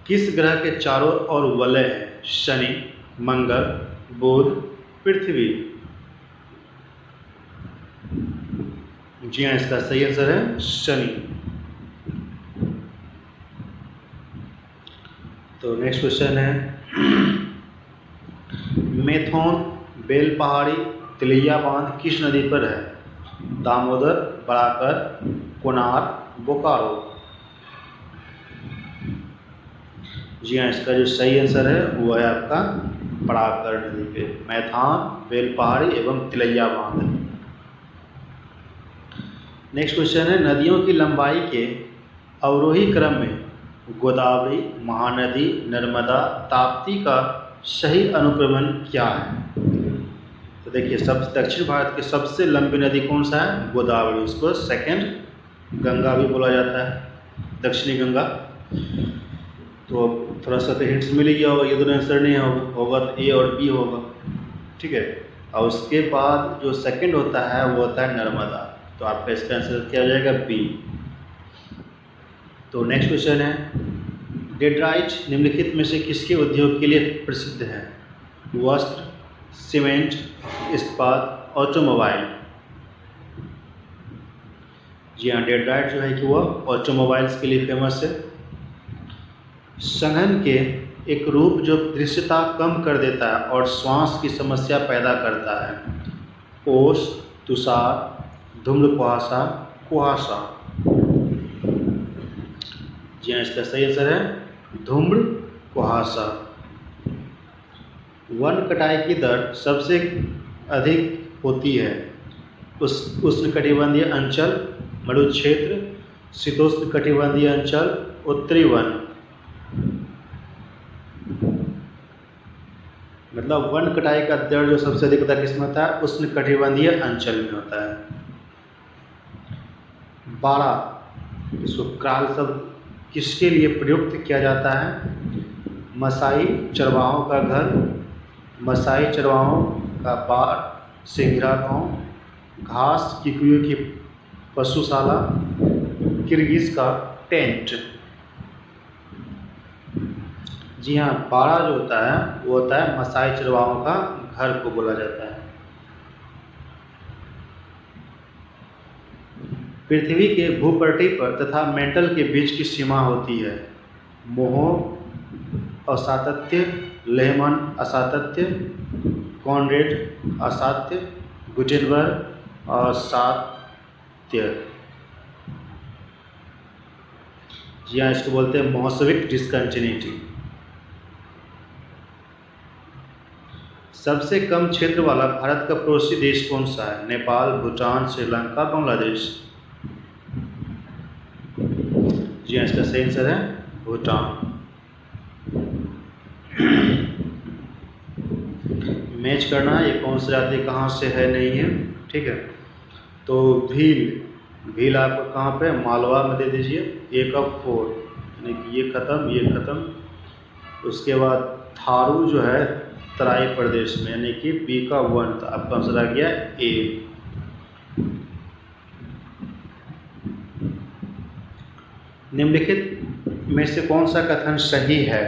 किस ग्रह के चारों ओर वलय है? शनि, मंगल, बुध, पृथ्वी। जी हाँ, इसका सही आंसर है शनि। तो नेक्स्ट क्वेश्चन है मेथोन, बेलपहाड़ी, तिलैया बांध किस नदी पर है? दामोदर, बराकर, कोनार, बोकारो। जी हाँ, इसका जो सही आंसर है वो है आपका बराकर नदी पे, मैथान, बेलपहाड़ी एवं तिलैया बांध। नेक्स्ट क्वेश्चन है नदियों की लंबाई के अवरोही क्रम में गोदावरी, महानदी, नर्मदा, ताप्ती का सही अनुक्रमण क्या है? तो देखिए, दक्षिण भारत की सबसे लंबी नदी कौन सा है? गोदावरी। उसको सेकंड गंगा भी बोला जाता है, दक्षिणी गंगा। तो थोड़ा सा तो हिंट्स मिल गया होगा, ये दोनों आंसर नहीं होगा तो ए और बी होगा। ठीक है, और उसके बाद जो सेकंड होता है वो होता है नर्मदा। तो आपका इसका आंसर क्या हो जाएगा? बी। तो नेक्स्ट क्वेश्चन है डेट्राइट निम्नलिखित में से किसके उद्योग के लिए प्रसिद्ध है? वस्त्र, सीमेंट, इस्पात, ऑटोमोबाइल। जी हाँ, डेट्राइट जो है कि वह ऑटोमोबाइल्स के लिए फेमस है। संघन के एक रूप जो दृश्यता कम कर देता है और श्वास की समस्या पैदा करता है। ओस, तुषार, धूम्र कुहासा, कुहासा। जी हाँ, इसका सही आंसर है धूम्र कुहासा। वन कटाई की दर सबसे अधिक होती है उष्णकटिबंधीय अंचल, मरुस्थल क्षेत्र, शीतोष्ण कटिबंधीय अंचल, उत्तरी वन। मतलब वन कटाई का दर जो सबसे अधिक होता है किसमें होता है? उष्णकटिबंधीय अंचल में होता है। 12 इसको क्राल शब्द किसके लिए प्रयुक्त किया जाता है? मसाई चरवाहों का घर, मसाई चरवाहों का बाड़, सिंघरा गांव, घास किकुओं की पशुशाला, किर्गिज का टेंट। जी हाँ, बाड़ा जो होता है वो होता है मसाई चरवाहों का घर को बोला जाता है। पृथ्वी के भूपटल पर तथा मेंटल के बीच की सीमा होती है। मोह असातत्य, लेहमन असातत्य, कॉनरेड असात्य, गुटेनबर्ग असात्य। जी हाँ, इसको बोलते हैं मौसमिक डिस्कंटिन्यूटी। सबसे कम क्षेत्र वाला भारत का पड़ोसी देश कौन सा है? नेपाल, भूटान, श्रीलंका, बांग्लादेश। जी हाँ, इसका सही आंसर है भूटान। मैच करना है ये कौन सा जाति कहाँ से है नहीं है। ठीक है, तो भील आपको कहाँ पे? मालवा में दे दीजिए 1 of 4, यानी कि ये ख़त्म। उसके बाद थारू जो है तराई प्रदेश में, यानी कि बी का 1। तो आपका आंसर आ गया ए। निम्नलिखित में से कौन सा कथन सही है?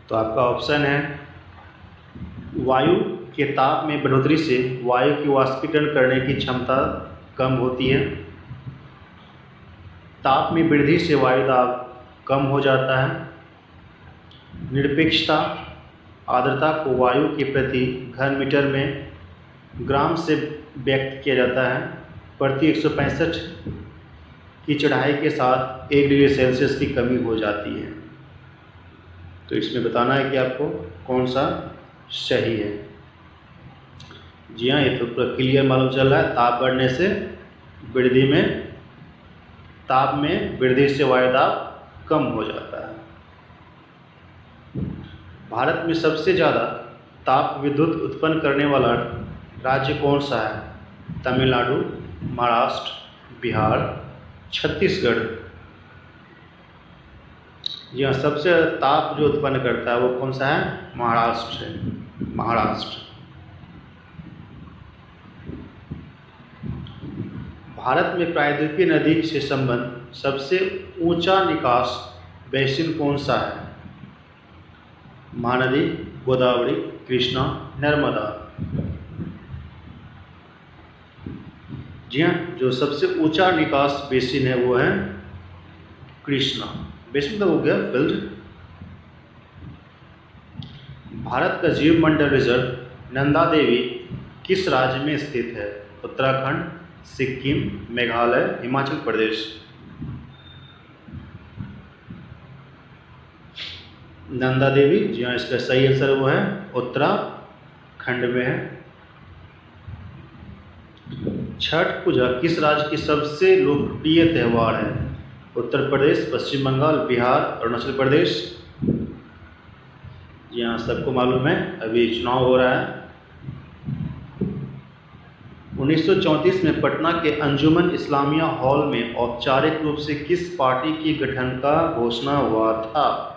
तो आपका ऑप्शन है वायु के ताप में बढ़ोतरी से वायु की वाष्पीकरण करने की क्षमता कम होती है। ताप में वृद्धि से वायु दाब कम हो जाता है। निरपेक्षता आर्द्रता को वायु के प्रति घन मीटर में ग्राम से व्यक्त किया जाता है। प्रति 165 की चढ़ाई के साथ 1 डिग्री सेल्सियस की कमी हो जाती है। तो इसमें बताना है कि आपको कौन सा सही है। जी हाँ, ये तो पूरा क्लियर मालूम चल रहा है। ताप बढ़ने से वृद्धि में, ताप में वृद्धि से वायु दाब कम हो जाता है। भारत में सबसे ज़्यादा ताप विद्युत उत्पन्न करने वाला राज्य कौन सा है? तमिलनाडु, महाराष्ट्र, बिहार, छत्तीसगढ़। जी हाँ, सबसे ज़्यादा ताप जो उत्पन्न करता है वो कौन सा है? महाराष्ट्र है, महाराष्ट्र। भारत में प्रायद्वीपीय नदी से संबंध सबसे ऊंचा निकास बेसिन कौन सा है? महानदी, गोदावरी, कृष्णा, नर्मदा। जी हाँ, जो सबसे ऊंचा निकास बेसिन है वो है कृष्णा। बेसिन तो हो गया फिल्ड। भारत का जीव मंडल रिजर्व नंदा देवी किस राज्य में स्थित है? उत्तराखंड, सिक्किम, मेघालय, हिमाचल प्रदेश। नंदा देवी, जी हाँ, इसका सही आंसर वो है उत्तराखंड में है। छठ पूजा किस राज्य की सबसे लोकप्रिय त्यौहार है? उत्तर प्रदेश, पश्चिम बंगाल, बिहार, अरुणाचल प्रदेश। जी हाँ, सबको मालूम है अभी चुनाव हो रहा है। 1934 में पटना के अंजुमन इस्लामिया हॉल में औपचारिक रूप से किस पार्टी की गठन का घोषणा हुआ था?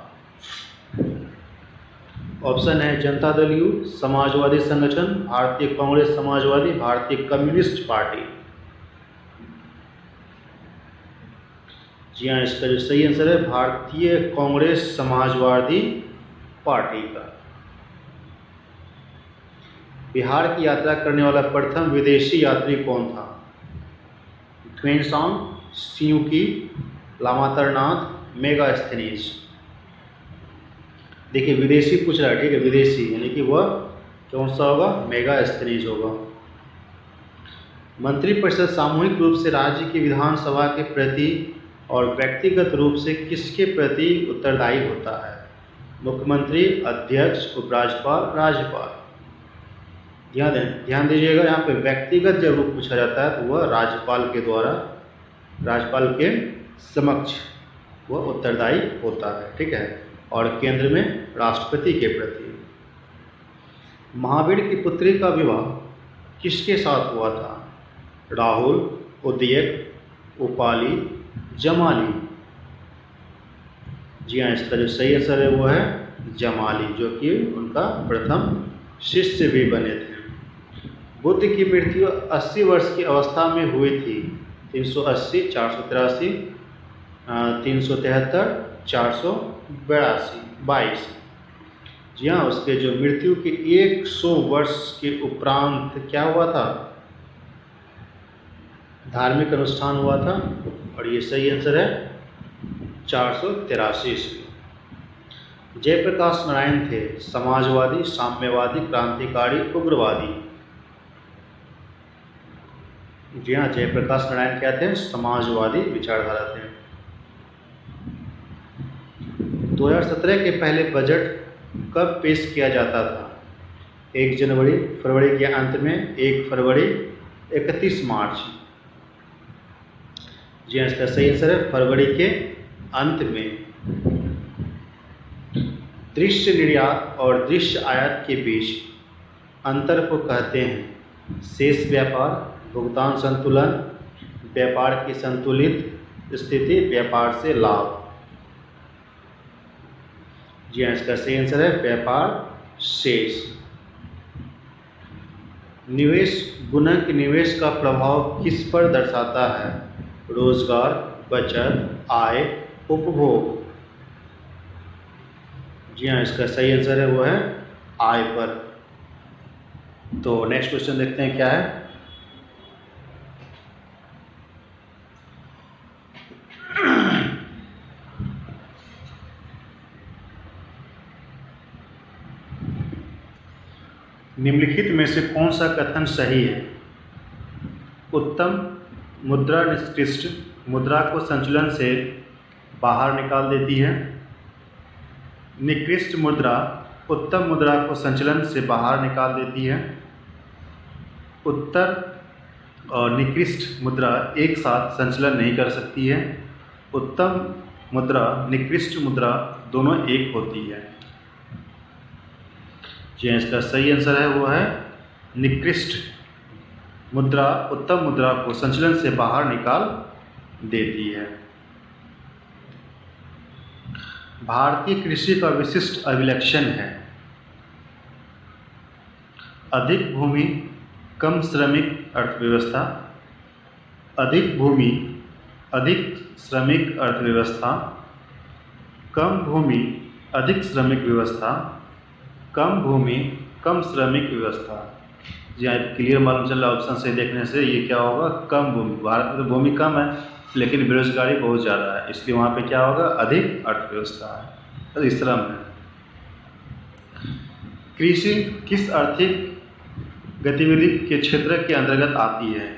ऑप्शन है जनता दल यू, समाजवादी संगठन, भारतीय कांग्रेस समाजवादी, भारतीय कम्युनिस्ट पार्टी। जी हाँ, इसका जो सही आंसर है भारतीय कांग्रेस समाजवादी पार्टी का। बिहार की यात्रा करने वाला प्रथम विदेशी यात्री कौन था? ग्वेनसांग, सियूकी, लामातरनाथ, मेगास्थनीज। देखिए विदेशी पूछ रहा है, ठीक है, विदेशी यानी कि वह कौन सा होगा? मेगास्थनीज होगा। मंत्रिपरिषद सामूहिक रूप से राज्य की विधानसभा के प्रति और व्यक्तिगत रूप से किसके प्रति उत्तरदायी होता है? मुख्यमंत्री, अध्यक्ष, उपराज्यपाल, राज्यपाल। ध्यान दीजिएगा, यहाँ पे व्यक्तिगत जब रूप पूछा जाता है तो वह राज्यपाल के द्वारा, राज्यपाल के समक्ष वह उत्तरदायी होता है, ठीक है। और केंद्र में राष्ट्रपति के प्रति। महावीर की पुत्री का विवाह किसके साथ हुआ था? राहुल, उदयक, उपाली, जमाली। जी हाँ, इसका जो सही आंसर है वो है जमाली, जो कि उनका प्रथम शिष्य भी बने थे। बुद्ध की मृत्यु 80 वर्ष की अवस्था में हुई थी। 380, 483, 373, 482। जी हाँ, उसके जो मृत्यु के 100 वर्ष के उपरांत क्या हुआ था? धार्मिक अनुष्ठान हुआ था, और ये सही आंसर है 483 ईस्वी। जयप्रकाश नारायण थे समाजवादी, साम्यवादी, क्रांतिकारी, उग्रवादी। जी हाँ, जयप्रकाश नारायण क्या थे? समाजवादी विचारधारा थे। 2017 के पहले बजट कब पेश किया जाता था? 1 जनवरी, फरवरी के अंत में, 1 फरवरी, 31 मार्च। जी हाँ, इसका सही आंसर है फरवरी के अंत में। दृश्य निर्यात और दृश्य आयात के बीच अंतर को कहते हैं शेष व्यापार, भुगतान संतुलन, व्यापार की संतुलित स्थिति, व्यापार से लाभ। जी हाँ, इसका सही आंसर है व्यापार शेष। निवेश गुणक निवेश का प्रभाव किस पर दर्शाता है? रोजगार, बचत, आय, उपभोग। जी हाँ, इसका सही आंसर है वो है आय पर। तो नेक्स्ट क्वेश्चन देखते हैं क्या है। निम्नलिखित में से कौन सा कथन सही है? उत्तम मुद्रा निकृष्ट मुद्रा को संतुलन से बाहर निकाल देती है। निकृष्ट मुद्रा उत्तम मुद्रा को संचलन से बाहर निकाल देती है। उत्तर और निकृष्ट मुद्रा एक साथ संचलन नहीं कर सकती है। उत्तम मुद्रा, निकृष्ट मुद्रा दोनों एक होती है। जी इसका सही आंसर है वो है निकृष्ट मुद्रा उत्तम मुद्रा को संचलन से बाहर निकाल देती है। भारतीय कृषि का विशिष्ट अभिलक्षण है। अधिक भूमि, कम श्रमिक अर्थव्यवस्था। अधिक भूमि, अधिक श्रमिक अर्थव्यवस्था। कम भूमि, अधिक श्रमिक व्यवस्था। कम भूमि, कम श्रमिक व्यवस्था। जी हाँ, क्लियर मालूम चल रहा है ऑप्शन से देखने से, ये क्या होगा, कम भूमि। भारत में तो भूमि कम है लेकिन बेरोजगारी बहुत ज़्यादा है, इसलिए वहाँ पे क्या होगा, अधिक अर्थव्यवस्था है, तो श्रम है। कृषि किस आर्थिक गतिविधि के क्षेत्र के अंतर्गत आती है?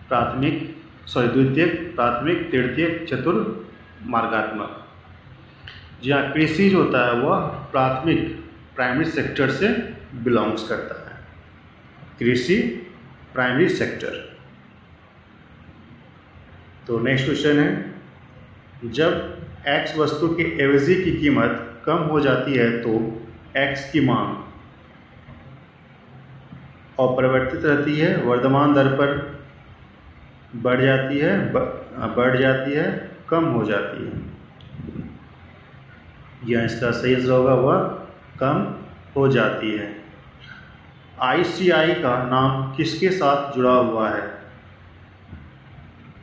द्वितीयक, प्राथमिक, तृतीयक, चतुर्थ, मार्गात्मक। जी हाँ, कृषि जो होता है वह प्राइमरी सेक्टर से बिलोंग्स करता है। कृषि प्राइमरी सेक्टर। तो नेक्स्ट क्वेश्चन है, जब x वस्तु के एवजी की कीमत कम हो जाती है तो x की मांग अपरिवर्तित रहती है, वर्तमान दर पर बढ़ जाती है, कम हो जाती है। यह इसका सही आंसर होगा, वह कम हो जाती है। ICI का नाम किसके साथ जुड़ा हुआ है?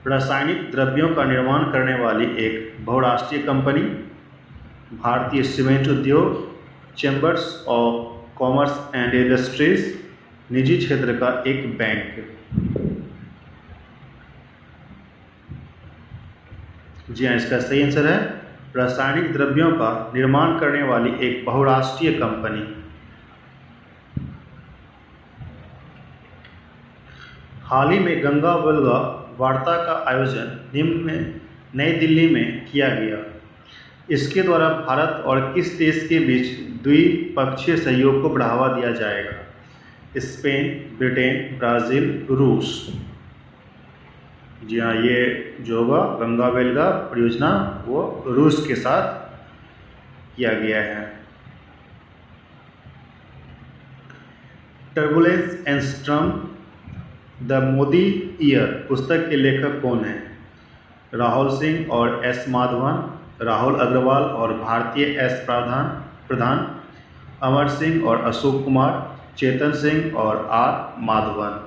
रासायनिक द्रव्यों का निर्माण करने वाली एक बहुराष्ट्रीय कंपनी, भारतीय सीमेंट उद्योग, chambers of commerce and industries, निजी क्षेत्र का एक बैंक। जी हाँ, इसका सही आंसर है रासायनिक द्रव्यों का निर्माण करने वाली एक बहुराष्ट्रीय कंपनी। हाल ही में गंगा वल्गा वार्ता का आयोजन निम्न में नई दिल्ली में किया गया। इसके द्वारा भारत और किस देश के बीच द्विपक्षीय सहयोग को बढ़ावा दिया जाएगा? स्पेन, ब्रिटेन, ब्राज़ील, रूस। जी हाँ, ये जो होगा गंगा वेल्गा परियोजना वो रूस के साथ किया गया है। Turbulence and स्ट्रम the Modi year पुस्तक के लेखक कौन है? राहुल सिंह और एस माधवन, राहुल अग्रवाल और भारतीय एस प्रधान, अमर सिंह और अशोक कुमार, चेतन सिंह और आर माधवन।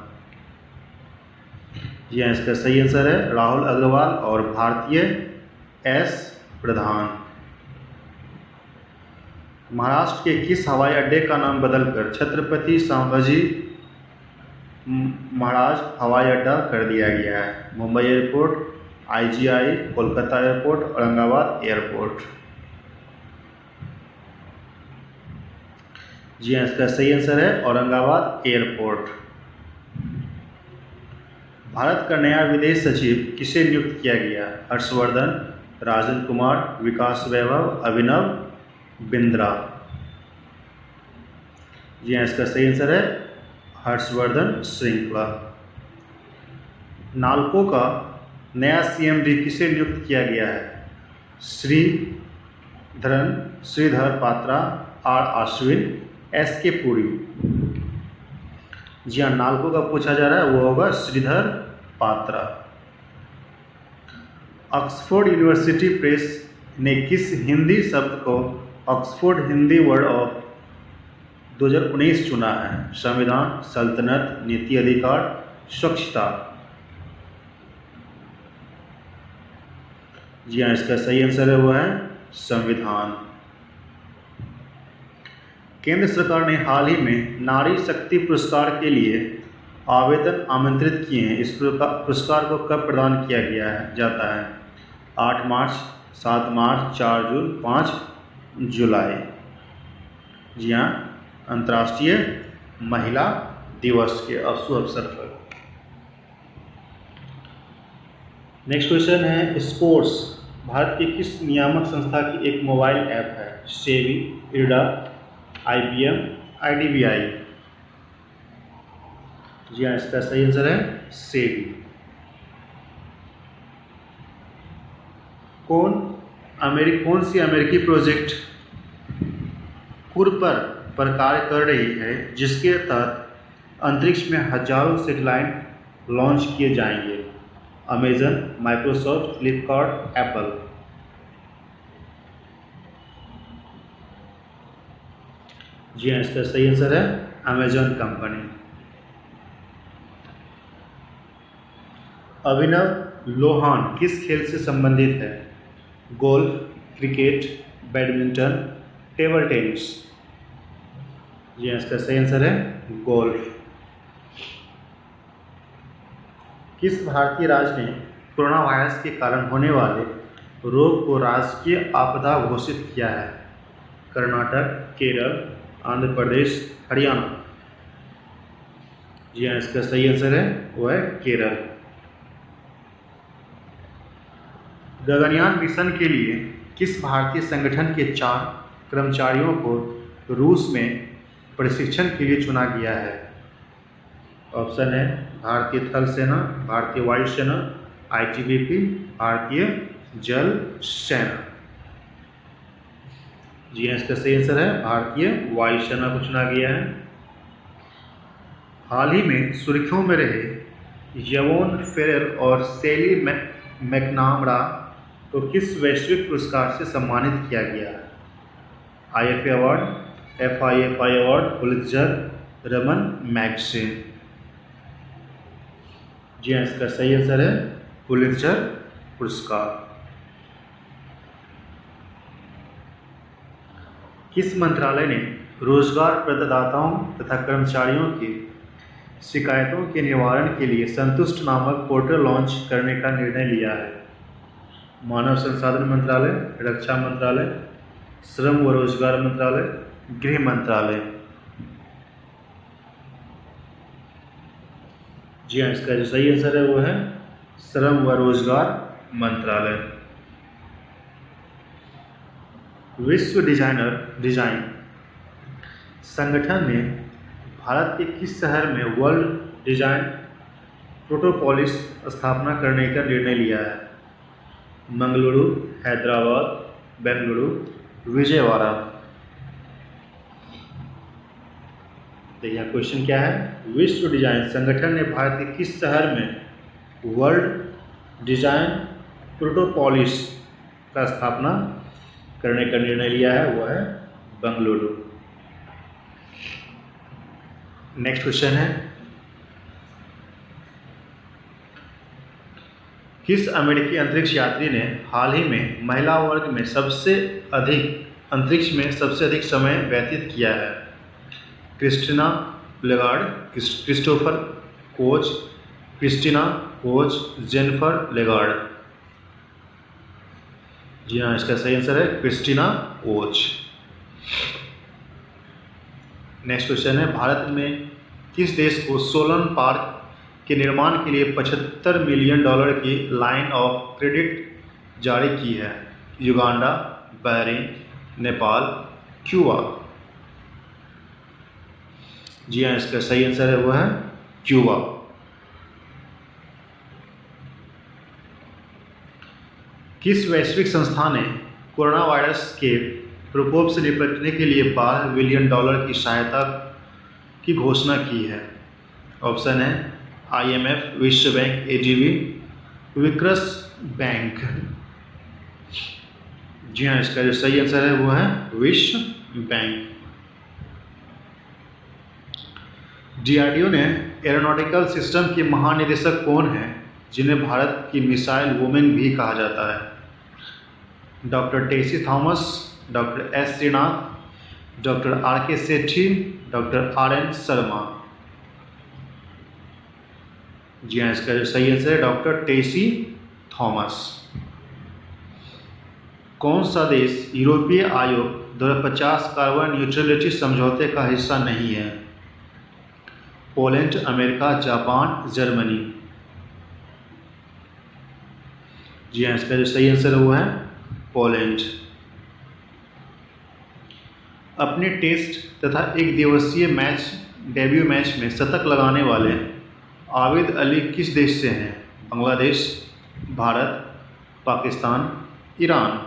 जी हाँ, इसका सही आंसर है राहुल अग्रवाल और भारतीय एस प्रधान। महाराष्ट्र के किस हवाई अड्डे का नाम बदलकर छत्रपति संभाजी महाराज हवाई अड्डा कर दिया गया है? Mumbai airport, IGI, Kolkata airport, Aurangabad airport. जी हाँ, इसका सही आंसर है औरंगाबाद एयरपोर्ट। भारत का नया विदेश सचिव किसे नियुक्त किया गया? हर्षवर्धन, राजन कुमार, विकास वैभव, अभिनव बिंद्रा। जी हाँ, इसका सही आंसर है हर्षवर्धन श्रृंखला। नालको का नया CMD किसे नियुक्त किया गया है? Shridhar Patra, R Ashwin, SK Puri. जी हाँ, नालको का पूछा जा रहा है वो होगा Shridhar Patra. Oxford University Press ने किस हिंदी शब्द को ऑक्सफोर्ड हिंदी वर्ड ऑफ 2019 चुना है? संविधान, सल्तनत, नीति अधिकार, स्वच्छता। जी हाँ, इसका सही आंसर है वो है संविधान। केंद्र सरकार ने हाल ही में नारी शक्ति पुरस्कार के लिए आवेदन आमंत्रित किए हैं। इस पुरस्कार को कब प्रदान किया जाता है? 8 मार्च, 7 मार्च, 4 जून, 5 जुलाई। जी हाँ, अंतर्राष्ट्रीय महिला दिवस के शुभ अवसर पर। नेक्स्ट क्वेश्चन है, स्पोर्ट्स भारत की किस नियामक संस्था की एक मोबाइल ऐप है? SEBI, IRDA, IBM, IDBI। जी हाँ, इसका सही आंसर है सेबी। कौन सी अमेरिकी प्रोजेक्ट कुरपर पर कार्य कर रही है जिसके तहत अंतरिक्ष में हजारों सैटेलाइट लॉन्च किए जाएंगे? Amazon, Microsoft, Flipkart, Apple. जी हाँ, इसका सही आंसर है अमेजॉन कंपनी। अभिनव लोहान किस खेल से संबंधित है? Golf, cricket, badminton, table tennis. जी हाँ, इसका सही आंसर है गोल्फ। किस भारतीय राज्य ने कोरोना वायरस के कारण होने वाले रोग को राजकीय आपदा घोषित किया है? कर्नाटक, केरल, आंध्र प्रदेश, हरियाणा। जी हाँ, इसका सही आंसर है वो है केरल। गगनयान मिशन के लिए किस भारतीय संगठन के 4 कर्मचारियों को रूस में प्रशिक्षण के लिए चुना गया है? ऑप्शन है भारतीय थल सेना, भारतीय वायु सेना, आईटीबीपी, भारतीय जल सेना। जी हाँ, इसका सही आंसर है भारतीय वायुसेना को चुना गया है। हाल ही में सुर्खियों में रहे यवोन फेरर और सेली मैकनामरा को किस वैश्विक पुरस्कार से सम्मानित किया गया है? IFA award, FIFI award, Pulitzer, Ramon Magsaysay. जी हाँ, इसका सही आंसर है पुलित्जर पुरस्कार। किस मंत्रालय ने रोजगार प्रदाताओं तथा कर्मचारियों की शिकायतों के निवारण के लिए संतुष्ट नामक पोर्टल लॉन्च करने का निर्णय लिया है? मानव संसाधन मंत्रालय, रक्षा मंत्रालय, श्रम व रोजगार मंत्रालय, गृह मंत्रालय। जी हाँ, इसका जो सही आंसर है वो है श्रम व रोजगार मंत्रालय। विश्व डिजाइन संगठन ने भारत के किस शहर में वर्ल्ड डिजाइन प्रोटोपोलिस स्थापना करने का निर्णय लिया है? मंगलुरु, हैदराबाद, बेंगलुरु, विजयवाड़ा। देखिए क्वेश्चन क्या है, विश्व डिजाइन संगठन ने भारत के किस शहर में वर्ल्ड डिजाइन प्रोटोपोलिस का स्थापना करने का निर्णय लिया है? वो है बेंगलुरु। नेक्स्ट क्वेश्चन है, किस अमेरिकी अंतरिक्ष यात्री ने हाल ही में महिला वर्ग में सबसे अधिक अंतरिक्ष में सबसे अधिक समय व्यतीत किया है? Christina Lagarde, Christopher Koch, Christina Koch, Jennifer Lagarde. जी हाँ, इसका सही आंसर है क्रिस्टीना कोच। नेक्स्ट क्वेश्चन है, भारत में किस देश को सोलन पार्क के निर्माण के लिए $75 मिलियन की लाइन ऑफ क्रेडिट जारी की है? Uganda, Bahrain, Nepal, Cuba. जी हाँ, इसका सही आंसर है वो है क्यूबा। किस वैश्विक संस्था ने कोरोना वायरस के प्रकोप से निपटने के लिए $12 बिलियन की सहायता की घोषणा की है? ऑप्शन है IMF, विश्व बैंक, ADB, विक्रस बैंक। जी हाँ, इसका जो सही आंसर है वो है विश्व बैंक। DRDO ने एरोनॉटिकल सिस्टम के महानिदेशक कौन हैं जिन्हें भारत की मिसाइल वुमेन भी कहा जाता है? Doctor Tessy Thomas, doctor S Srinath, doctor RK Sethi, doctor RN Sharma. जी हाँ, इसका जो सही आंसर है डॉक्टर टेसी थॉमस। कौन सा देश यूरोपीय आयोग 2050 कार्बन न्यूट्रलिटी समझौते का हिस्सा नहीं है? Poland, America, Japan, Germany. जी हाँ, इसका जो सही आंसर है वो है पोलैंड। अपने टेस्ट तथा एक दिवसीय डेब्यू मैच में शतक लगाने वाले आबिद अली किस देश से हैं? बांग्लादेश, भारत, पाकिस्तान, ईरान।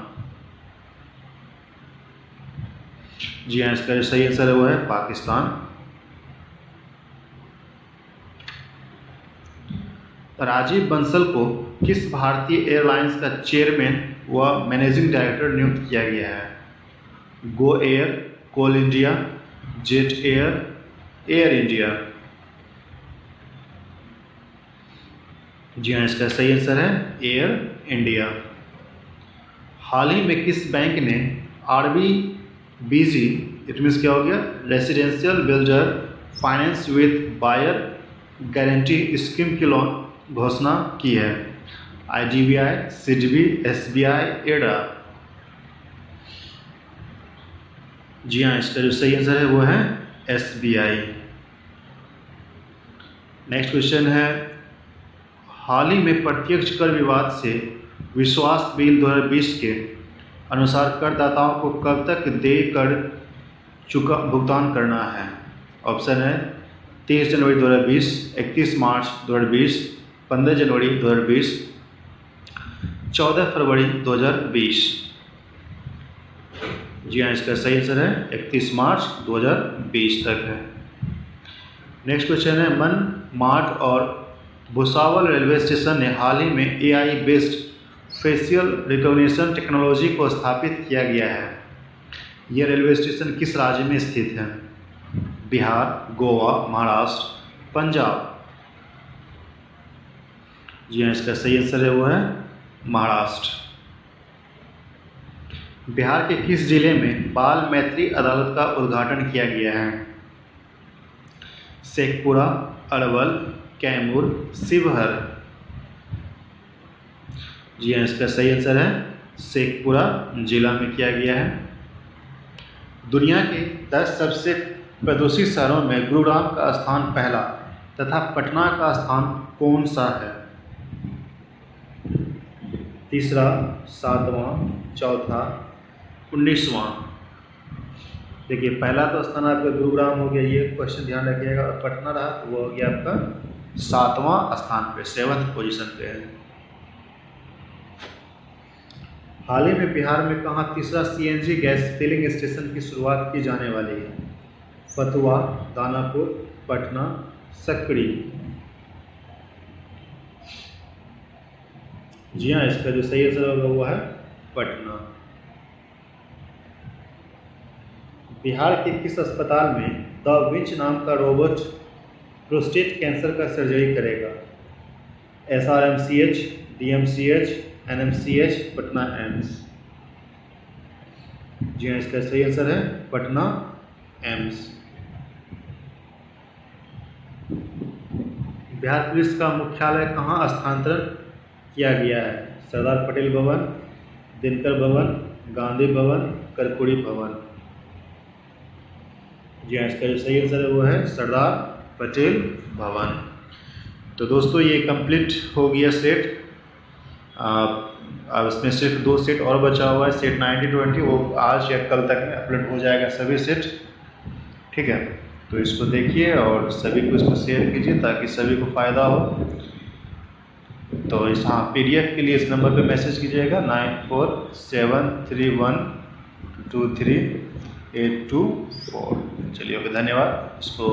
जी हाँ, इसका जो सही आंसर है वो है पाकिस्तान। राजीव बंसल को किस भारतीय एयरलाइंस का चेयरमैन व मैनेजिंग डायरेक्टर नियुक्त किया गया है? Go Air, Coal India, Jet Air, Air India. जी हाँ, इसका सही आंसर है एयर इंडिया। हाल ही में किस बैंक ने RBBG, इट मीन्स क्या हो गया, residential builder finance with buyer guarantee scheme की घोषणा की है? IDBI, SIDBI, SBI, एडा। जी हाँ, इसका जो सही आंसर है वो है SBI। नेक्स्ट क्वेश्चन है, हाल ही में प्रत्यक्ष कर विवाद से विश्वास बिल 2020 के अनुसार करदाताओं को कब तक देय कर भुगतान करना है? ऑप्शन है 30 जनवरी 2020, 31 मार्च 2020, 15 जनवरी 2020, 14 फरवरी 2020। जी हाँ, इसका सही आंसर है 31 मार्च 2020 तक है। नेक्स्ट क्वेश्चन है, मन मार्ट और भुसावल रेलवे स्टेशन ने हाल ही में AI based facial recognition technology को स्थापित किया गया है। यह रेलवे स्टेशन किस राज्य में स्थित है? बिहार, गोवा, महाराष्ट्र, पंजाब। जी हाँ, इसका सही आंसर है वो है महाराष्ट्र। बिहार के किस जिले में बाल मैत्री अदालत का उद्घाटन किया गया है? शेखपुरा, अरवल, कैमूर, शिवहर। जी हाँ, इसका सही आंसर है शेखपुरा जिला में किया गया है। दुनिया के 10 सबसे प्रदूषित शहरों में गुरुग्राम का स्थान पहला तथा पटना का स्थान कौन सा है? तीसरा, 7वां, चौथा, 19वां। देखिए, पहला तो स्थान आपका गुरुग्राम हो गया, ये क्वेश्चन ध्यान रखिएगा, और पटना रहा तो वो हो गया आपका 7वां स्थान पे, 7th पोजीशन पे है। हाल ही में बिहार में कहाँ तीसरा CNG गैस फिलिंग स्टेशन की शुरुआत की जाने वाली है? फतुहा, दानापुर, पटना, सकड़ी। जी हाँ, इसका जो सही आंसर होगा वो है पटना। बिहार के किस अस्पताल में द विंच नाम का रोबोट प्रोस्टेट कैंसर का सर्जरी करेगा? SRMCH, DMCH, NMCH, Patna AIIMS. जी हाँ, इसका सही आंसर है पटना एम्स। बिहार पुलिस का मुख्यालय कहाँ स्थानांतरित किया गया है? सरदार पटेल भवन, दिनकर भवन, गांधी भवन, कर्पूरी भवन। जी हाँ, इसका जो सही आंसर है वो है सरदार पटेल भवन। तो दोस्तों, ये कंप्लीट हो गया सेट। अब इसमें सिर्फ 2 सेट और बचा हुआ है, सेट 90-20, वो आज या कल तक में अपलोड हो जाएगा सभी सेट। ठीक है, तो इसको देखिए और सभी को इसको शेयर कीजिए ताकि सभी को फ़ायदा हो। तो इस PDF के लिए इस नंबर पे मैसेज कीजिएगा 9473123824। चलिए, ओके, धन्यवाद। इसको